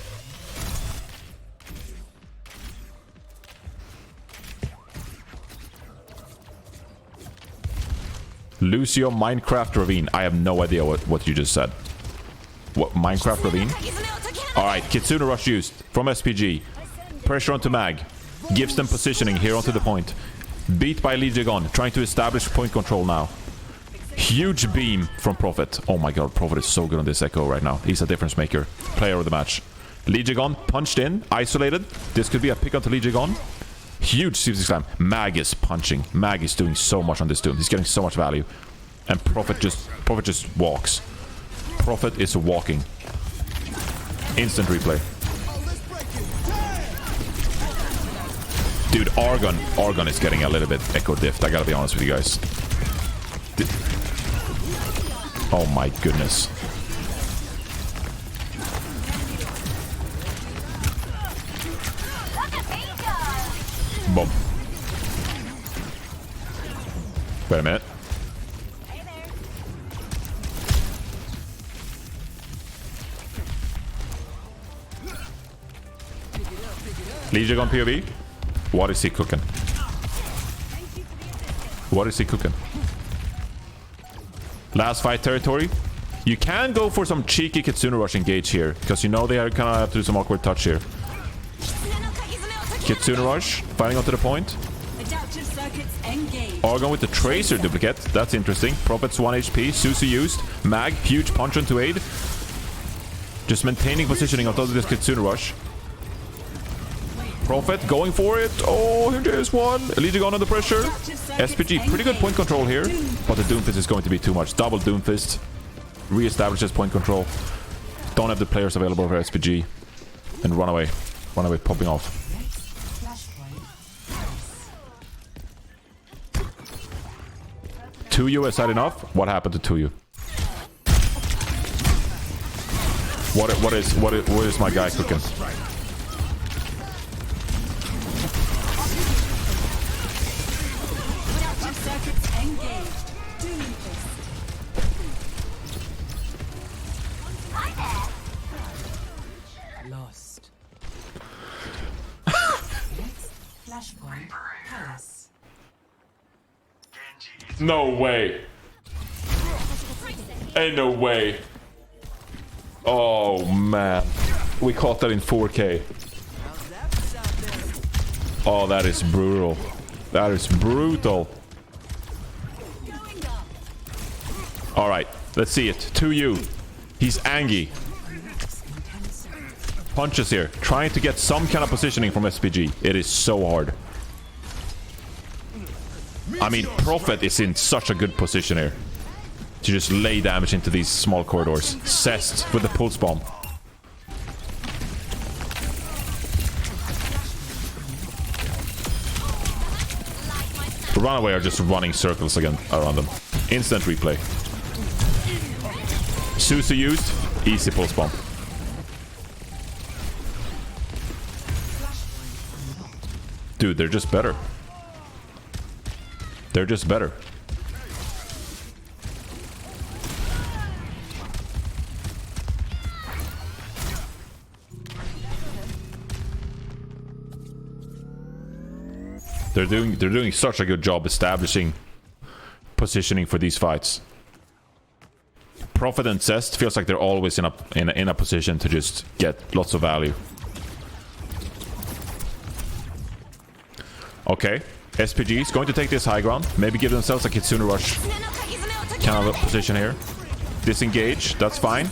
Lucio Minecraft Ravine. I have no idea what you just said. What, Minecraft Ravine? Alright, Kitsune Rush used from SPG. Pressure onto Mag. Gives them positioning here onto the point. Beat by Lee Jae-gon. Trying to establish point control now. Huge beam from Prophet. Oh my god, Prophet is so good on this Echo right now. He's a difference maker. Player of the match. Legion punched in, isolated. This could be a pick onto Legion. Huge CC slam. Mag is punching. Mag is doing so much on this Doom. He's getting so much value. And Prophet just walks. Prophet is walking. Instant replay. Dude, Argon is getting a little bit Echo diffed. I gotta be honest with you guys. Oh my goodness. Boom. Wait a minute. Legion on POV. What is he cooking? What is he cooking? Last fight territory. You can go for some cheeky Kitsune Rush engage here, because you know they are kind of have to do some awkward touch here. Kitsune Rush, fighting onto the point. Argon with the Tracer duplicate. That's interesting. Prophet's 1 HP. Susu used. Mag, huge punch onto aid. Just maintaining positioning on top of this Kitsune Rush. Prophet going for it. Oh, here there's one. Legion under the pressure. SPG, pretty good point control here. But the Doomfist is going to be too much. Double Doomfist. Reestablishes point control. Don't have the players available for SPG. And Runaway. Runaway popping off. 2U is that enough? What happened to 2U? What is my guy cooking? Lost. Flashpoint Palace. No way. Ain't no way. Oh man. We caught that in 4K. Oh, that is brutal. That is brutal. Alright, let's see it. 2U. He's Angie. Punches here. Trying to get some kind of positioning from SPG. It is so hard. I mean, Prophet is in such a good position here. To just lay damage into these small corridors. Cest with the pulse bomb. Runaway are just running circles again around them. Instant replay. Susu used. Easy pulse bomb. Dude, they're just better. They're just better. They're doing such a good job establishing positioning for these fights. Prophet and Cest feels like they're always in a position to just get lots of value. Okay, SPG is going to take this high ground. Maybe give themselves a Kitsune Rush kind of position here. Disengage, that's fine.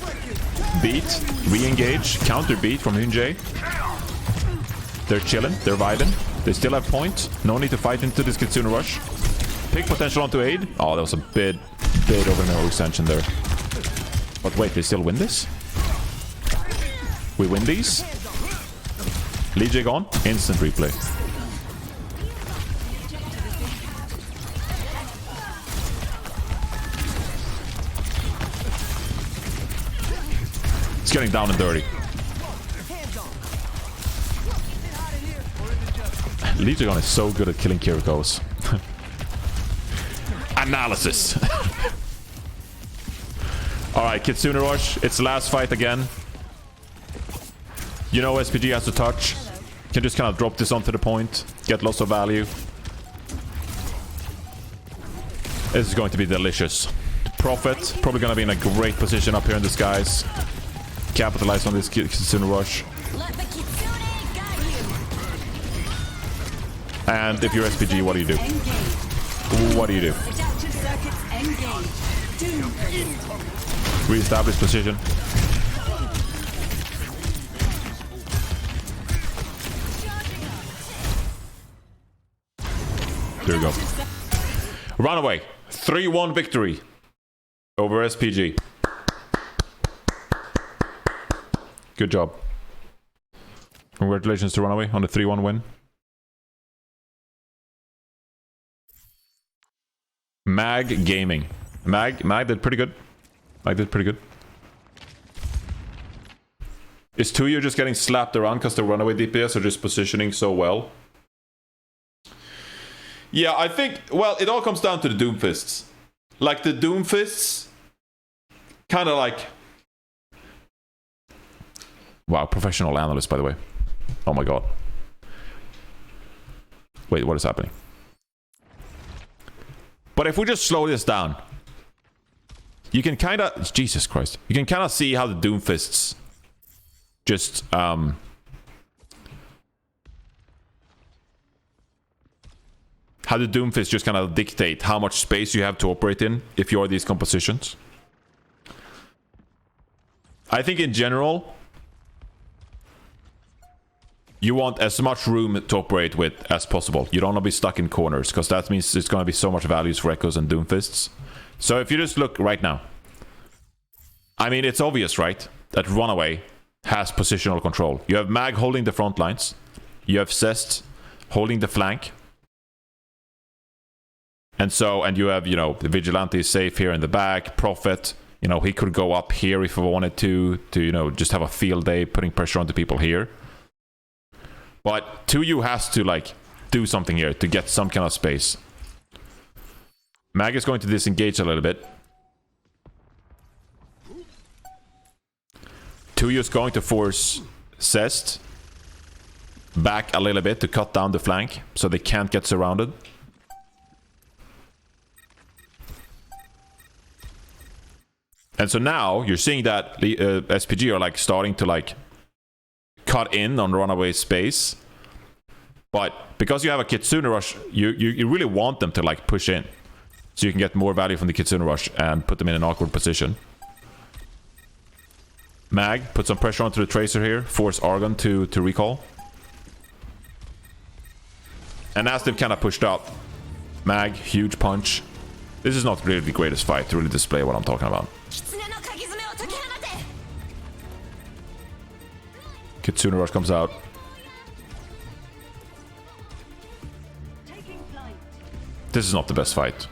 Beat, re-engage, counter beat from Hyunjae. They're chilling, they're vibing. They still have point. No need to fight into this Kitsune Rush. Pick potential onto aid. Oh, that was a bit over no extension there. But wait, they still win this? We win these? Legion gone. Instant replay. It's getting down and dirty. Legion is so good at killing Kirikos. Analysis. Alright, Kitsune Rush. It's the last fight again. You know SPG has to touch. Can just kind of drop this onto the point. Get lots of value. This is going to be delicious. Prophet, probably going to be in a great position up here in the skies. Capitalize on this Kitsune Rush. And if you're SPG, what do you do? What do you do? Re-establish position. There we go. Runaway. 3-1 victory over SPG. Good job. Congratulations to Runaway on the 3-1 win. Mag Gaming. Mag did pretty good. Mag did pretty good. Is 2U just getting slapped around because the Runaway DPS are just positioning so well? Yeah, I think, well, it all comes down to the Doomfists. Like, the Doomfists, kind of like... Wow, professional analyst, by the way. Oh my god. Wait, what is happening? But if we just slow this down, you can kind of... Jesus Christ. You can kind of see how the Doomfists just... how the Doomfist just kind of dictate how much space you have to operate in if you are these compositions. I think in general, you want as much room to operate with as possible. You don't want to be stuck in corners, because that means it's going to be so much values for Echoes and Doomfists. So if you just look right now, I mean, it's obvious, right? That Runaway has positional control. You have Mag holding the front lines. You have Zest holding the flank. And you have, you know, the Vigilante is safe here in the back. Prophet, you know, he could go up here if he wanted to, you know, just have a field day, putting pressure onto people here. But 2U has to, like, do something here to get some kind of space. Mag is going to disengage a little bit. 2U is going to force Zest back a little bit to cut down the flank so they can't get surrounded. And so now you're seeing that the SPG are like starting to like cut in on Runaway space. But because you have a Kitsune Rush, you really want them to like push in. So you can get more value from the Kitsune Rush and put them in an awkward position. Mag, put some pressure onto the Tracer here. Force Argon to recall. And as they've kind of pushed up, Mag, huge punch. This is not really the greatest fight to really display what I'm talking about. Kitsune Rush comes out. This is not the best fight.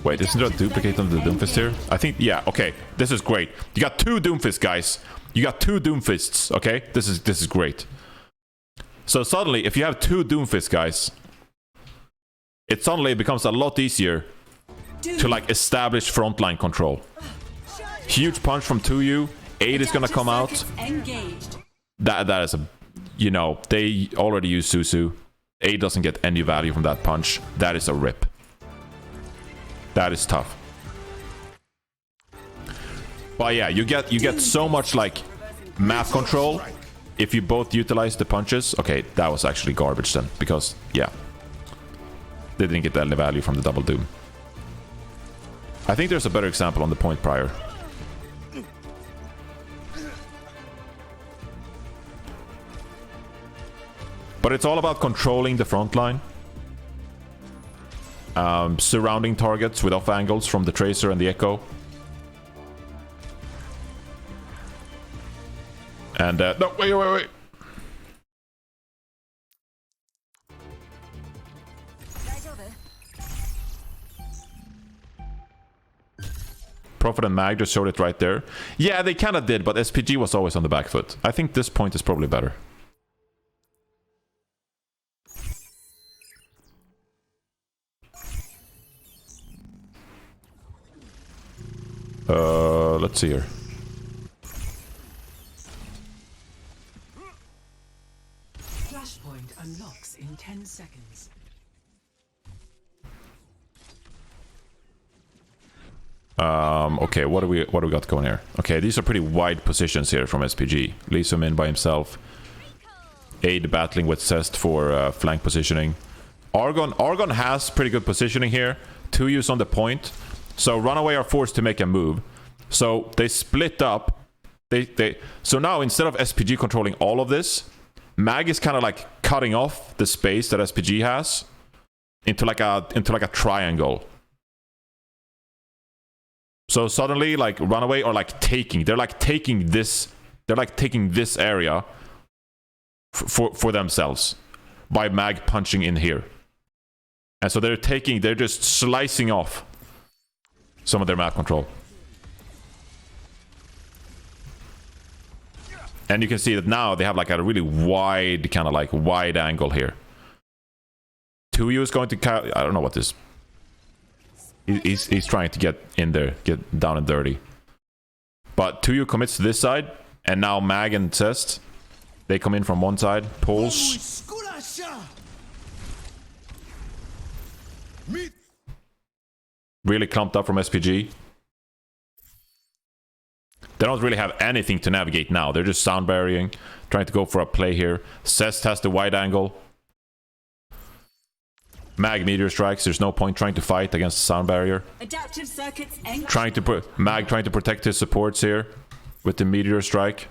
Wait, isn't there a duplicate on the Doomfist here? I think, yeah, okay. This is great. You got 2 Doomfists, guys. You got 2 Doomfists, okay? This is great. So suddenly, if you have 2 Doomfists, guys, it suddenly becomes a lot easier to like establish frontline control. Huge punch from 2U. 8 is gonna come out. That is a, you know, they already use Susu. 8 doesn't get any value from that punch. That is a rip. That is tough. But yeah, you get so much like map control if you both utilize the punches. Okay, that was actually garbage then, because yeah, they didn't get any value from the double doom. I think there's a better example on the point prior. But it's all about controlling the front line. Surrounding targets with off angles from the Tracer and the Echo. And, no, wait. Prophet and Mag just showed it right there. Yeah, they kind of did, but SPG was always on the back foot. I think this point is probably better. Let's see here. Flashpoint unlocks in 10 seconds. Okay, what do we got going here? Okay, these are pretty wide positions here from SPG. Leaves him in by himself. Aid battling with Zest for flank positioning. Argon has pretty good positioning here. 2U's on the point. So Runaway are forced to make a move. So they split up. So now instead of SPG controlling all of this, Mag is kind of like cutting off the space that SPG has into like a triangle. So suddenly, like, Runaway are like taking this area for themselves by Mag punching in here. And so they're just slicing off some of their map control. And you can see that now they have like a really wide, kind of like wide angle here. 2U is going to, I don't know what this. He's trying to get in there, get down and dirty. But 2U commits to this side, and now Mag and Cest, they come in from one side, pulls. Really clumped up from SPG. They don't really have anything to navigate now. They're just sound burying, trying to go for a play here. Cest has the wide angle. Mag meteor strikes. There's no point trying to fight against the sound barrier. Adaptive circuits Mag trying to protect his supports here with the meteor strike,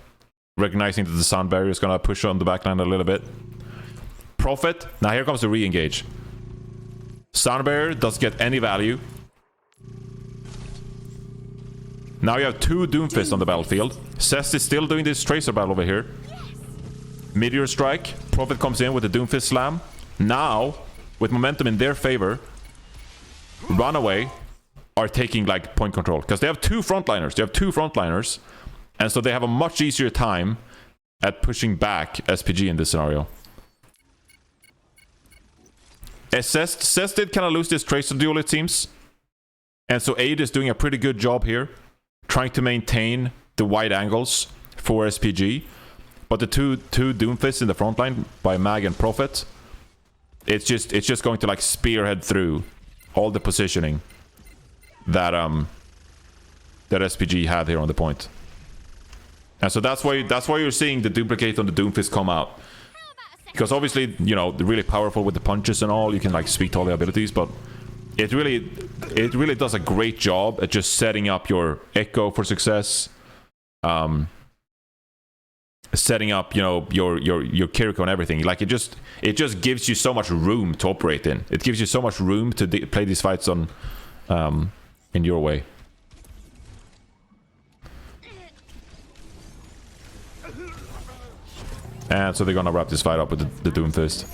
recognizing that the sound barrier is gonna push on the backline a little bit. Prophet. Now here comes the re-engage. Sound barrier doesn't get any value. Now you have 2 Doomfists on the battlefield. Cest is still doing this tracer battle over here. Meteor strike. Prophet comes in with the Doomfist slam. Now, with momentum in their favor, Runaway are taking like point control because they have 2 frontliners. And so they have a much easier time at pushing back SPG in this scenario. Cest did kind of lose this tracer duel, it seems. And so Aid is doing a pretty good job here, trying to maintain the wide angles for SPG. But the two Doomfists in the front line by Mag and Prophet, it's just going to like spearhead through all the positioning that that SPG had here on the point. And so that's why you're seeing the duplicate on the Doomfist come out. Because obviously, you know, they're really powerful with the punches and all. You can like speak to all the abilities, but it really does a great job at just setting up your Echo for success. Setting up, you know, your Kiriko and everything. Like it just gives you so much room to operate in. It gives you so much room to play these fights on in your way. And so they're gonna wrap this fight up with the Doomfist.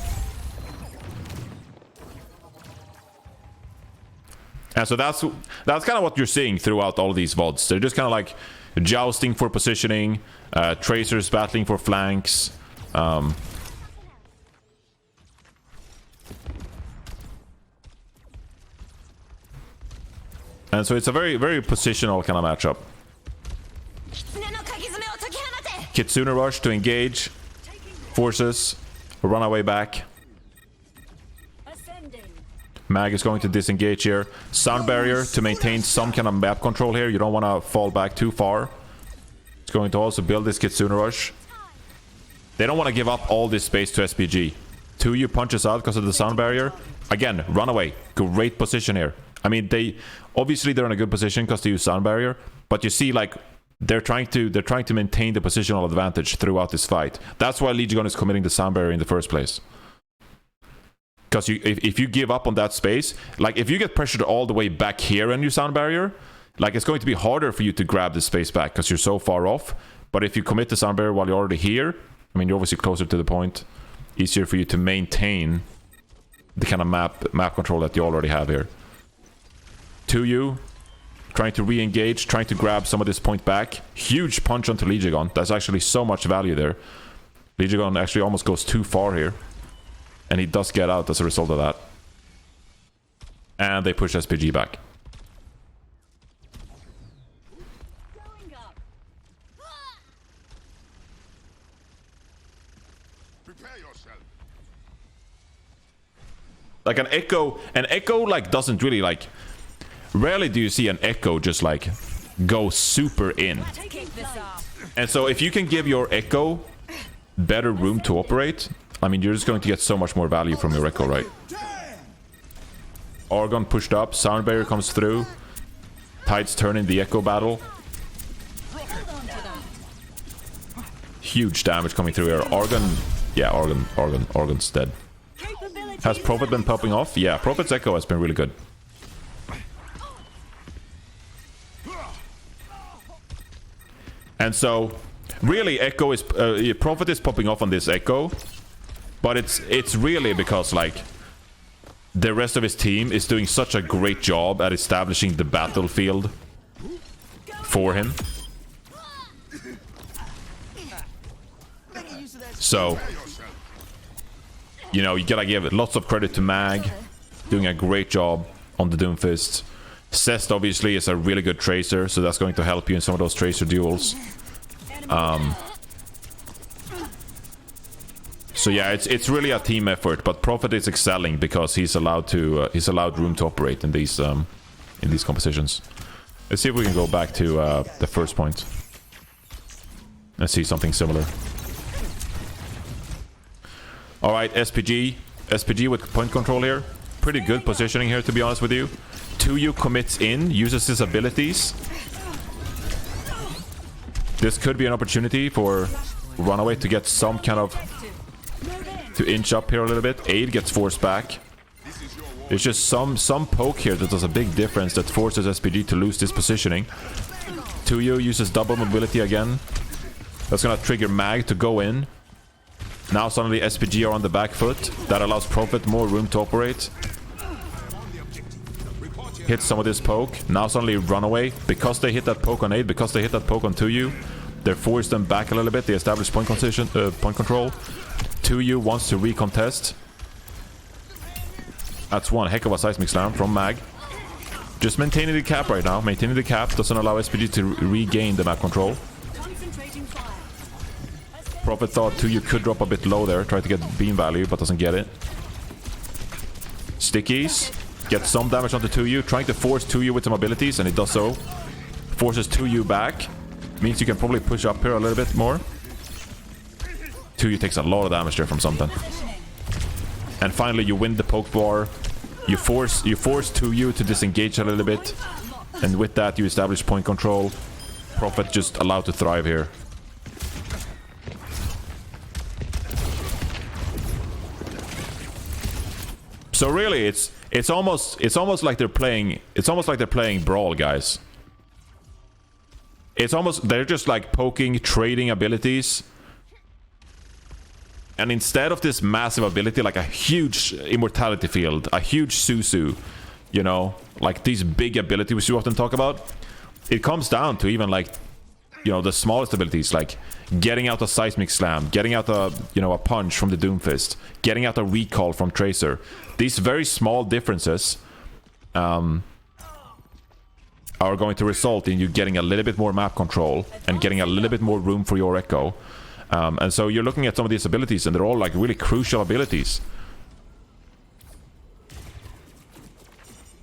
And so that's kind of what you're seeing throughout all of these VODs. They're just kind of like jousting for positioning, tracers battling for flanks. And so it's a very, very positional kind of matchup. Kitsune rush to engage. Forces a Runaway back. Mag is going to disengage here. Sound barrier to maintain some kind of map control here. You don't want to fall back too far. It's going to also build this Kitsune rush. They don't want to give up all this space to SPG. 2U punches out because of the sound barrier. Again, Runaway. Great position here. I mean, obviously they're in a good position because they use sound barrier, but you see like they're trying to maintain the positional advantage throughout this fight. That's why Legion is committing the sound barrier in the first place. Because if you give up on that space, like if you get pressured all the way back here and you sound barrier, like it's going to be harder for you to grab the space back because you're so far off. But if you commit the sound barrier while you're already here, I mean, you're obviously closer to the point. Easier for you to maintain the kind of map control that you already have here. 2U trying to re-engage, trying to grab some of this point back. Huge punch onto Legion. That's actually so much value there. Legion actually almost goes too far here. And he does get out as a result of that. And they push SPG back. Prepare yourself. Like an Echo like doesn't really like... Rarely do you see an Echo just like go super in. And so if you can give your Echo better room to operate, I mean, you're just going to get so much more value from your Echo, right? Argon pushed up. Sound barrier comes through. Tides turn in the Echo battle. Huge damage coming through here. Argon... Yeah, Argon's dead. Has Prophet been popping off? Yeah, Prophet's Echo has been really good. And so, really, Echo is... Prophet is popping off on this Echo. But it's really because, like... The rest of his team is doing such a great job at establishing the battlefield for him. So, you know, you gotta give lots of credit to Mag, doing a great job on the Doomfist. Cest obviously is a really good tracer, so that's going to help you in some of those tracer duels. So yeah, it's really a team effort, but Prophet is excelling because he's allowed room to operate in these compositions. Let's see if we can go back to the first point and see something similar. All right, SPG with point control here. Pretty good positioning here, to be honest with you. 2U commits in, uses his abilities. This could be an opportunity for Runaway to get some kind of... to inch up here a little bit. Aid gets forced back. There's just some poke here that does a big difference that forces SPG to lose this positioning. 2U uses double mobility again. That's gonna trigger Mag to go in. Now suddenly SPG are on the back foot. That allows Prophet more room to operate. Hit some of this poke. Now suddenly Runaway, because they hit that poke on Aid, because they hit that poke on 2U, they force them back a little bit. They establish point control. 2U wants to recontest. That's one heck of a seismic slam from Mag. Just maintaining the cap right now. Maintaining the cap doesn't allow SPG to regain the map control. Prophet thought 2U could drop a bit low there. Tried to get beam value, but doesn't get it. Stickies. Gets some damage onto 2U. Trying to force 2U with some abilities, and it does so. Forces 2U back. Means you can probably push up here a little bit more. 2U takes a lot of damage there from something. And finally, you win the poke bar. You force 2U to disengage a little bit. And with that, you establish point control. Prophet just allowed to thrive here. So really, it's almost like they're playing Brawl, guys. They're just like poking, trading abilities. And instead of this massive ability, like a huge immortality field, a huge Susu, you know, like these big abilities which you often talk about, it comes down to even like, you know, the smallest abilities, like getting out a seismic slam, getting out a, you know, a punch from the Doomfist, getting out a recall from Tracer. These very small differences are going to result in you getting a little bit more map control and getting a little bit more room for your Echo. And so you're looking at some of these abilities, and they're all like really crucial abilities.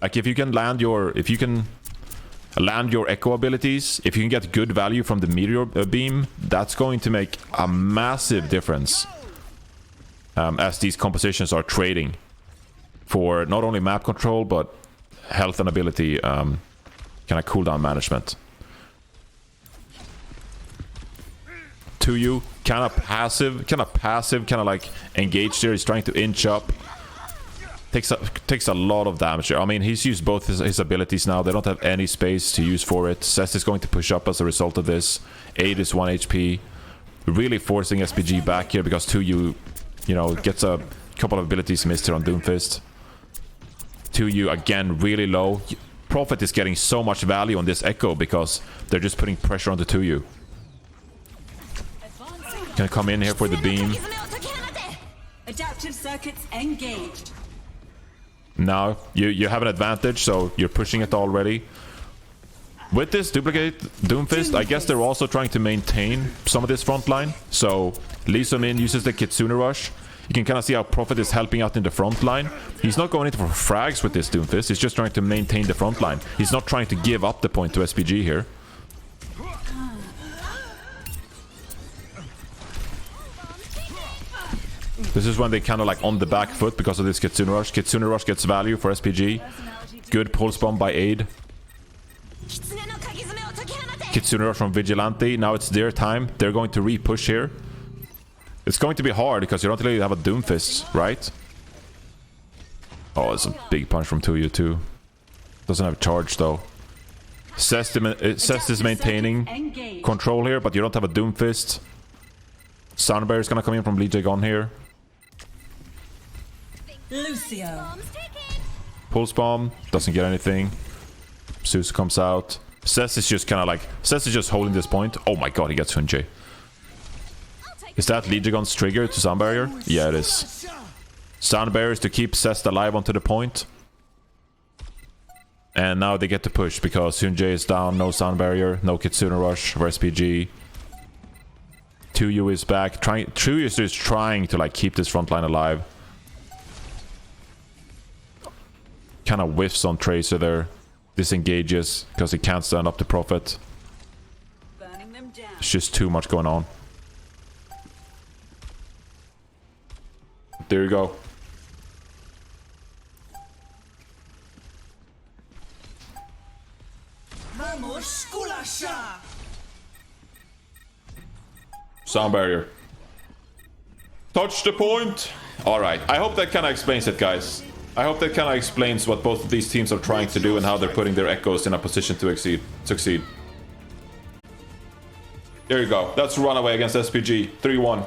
Like if you can land your Echo abilities, if you can get good value from the meteor beam, that's going to make a massive difference as these compositions are trading for not only map control but health and ability kind of cooldown management. 2U kind of passive, kind of like engaged here. He's trying to inch up. Takes a lot of damage here. I mean, he's used both his abilities now. They don't have any space to use for it. Cest is going to push up as a result of this. 8 is 1 HP. Really forcing SPG back here because 2U, you know, gets a couple of abilities missed here on Doomfist. 2U again really low. Prophet is getting so much value on this Echo because they're just putting pressure on the 2U. Can come in here for the beam. Adaptive circuits engaged. Now you have an advantage, so you're pushing it already. With this duplicate Doomfist, I guess they're also trying to maintain some of this front line. So Lee Soo-min uses the Kitsune Rush. You can kind of see how Prophet is helping out in the front line. He's not going in for frags with this Doomfist. He's just trying to maintain the front line. He's not trying to give up the point to SPG here. This is when they kind of like on the back foot because of this Kitsune Rush. Kitsune Rush gets value for SPG. Good pulse bomb by Aid. Kitsune Rush from Vigilante. Now it's their time. They're going to re-push here. It's going to be hard because you don't really have a Doomfist, right? Oh, it's a big punch from 2u2. Doesn't have charge though. Cest is maintaining control here, but you don't have a Doomfist. Soundbear is gonna come in from Lee Jae-gon here. Lucio. Pulse bomb doesn't get anything. Susu comes out. Cest is just kind of like Cest is just holding this point. Oh my god, he gets Hunjay. Is that Lee Jae-gon's trigger to Sound Barrier? Yeah, it is. Sound Barrier is to keep Cest alive onto the point. And now they get to push because Hunjay is down, no Sound Barrier, no Kitsune Rush for SPG. 2U is back. 2U is just trying to like keep this front line alive. Kind of whiffs on Tracer there. Disengages because he can't stand up to Prophet. Burning them down. It's just too much going on. There you go. Sound Barrier. Touch the point. Alright, I hope that kind of explains it, guys. I hope that kind of explains what both of these teams are trying to do and how they're putting their Echoes in a position to succeed. There you go. That's Runaway against SPG. 3-1.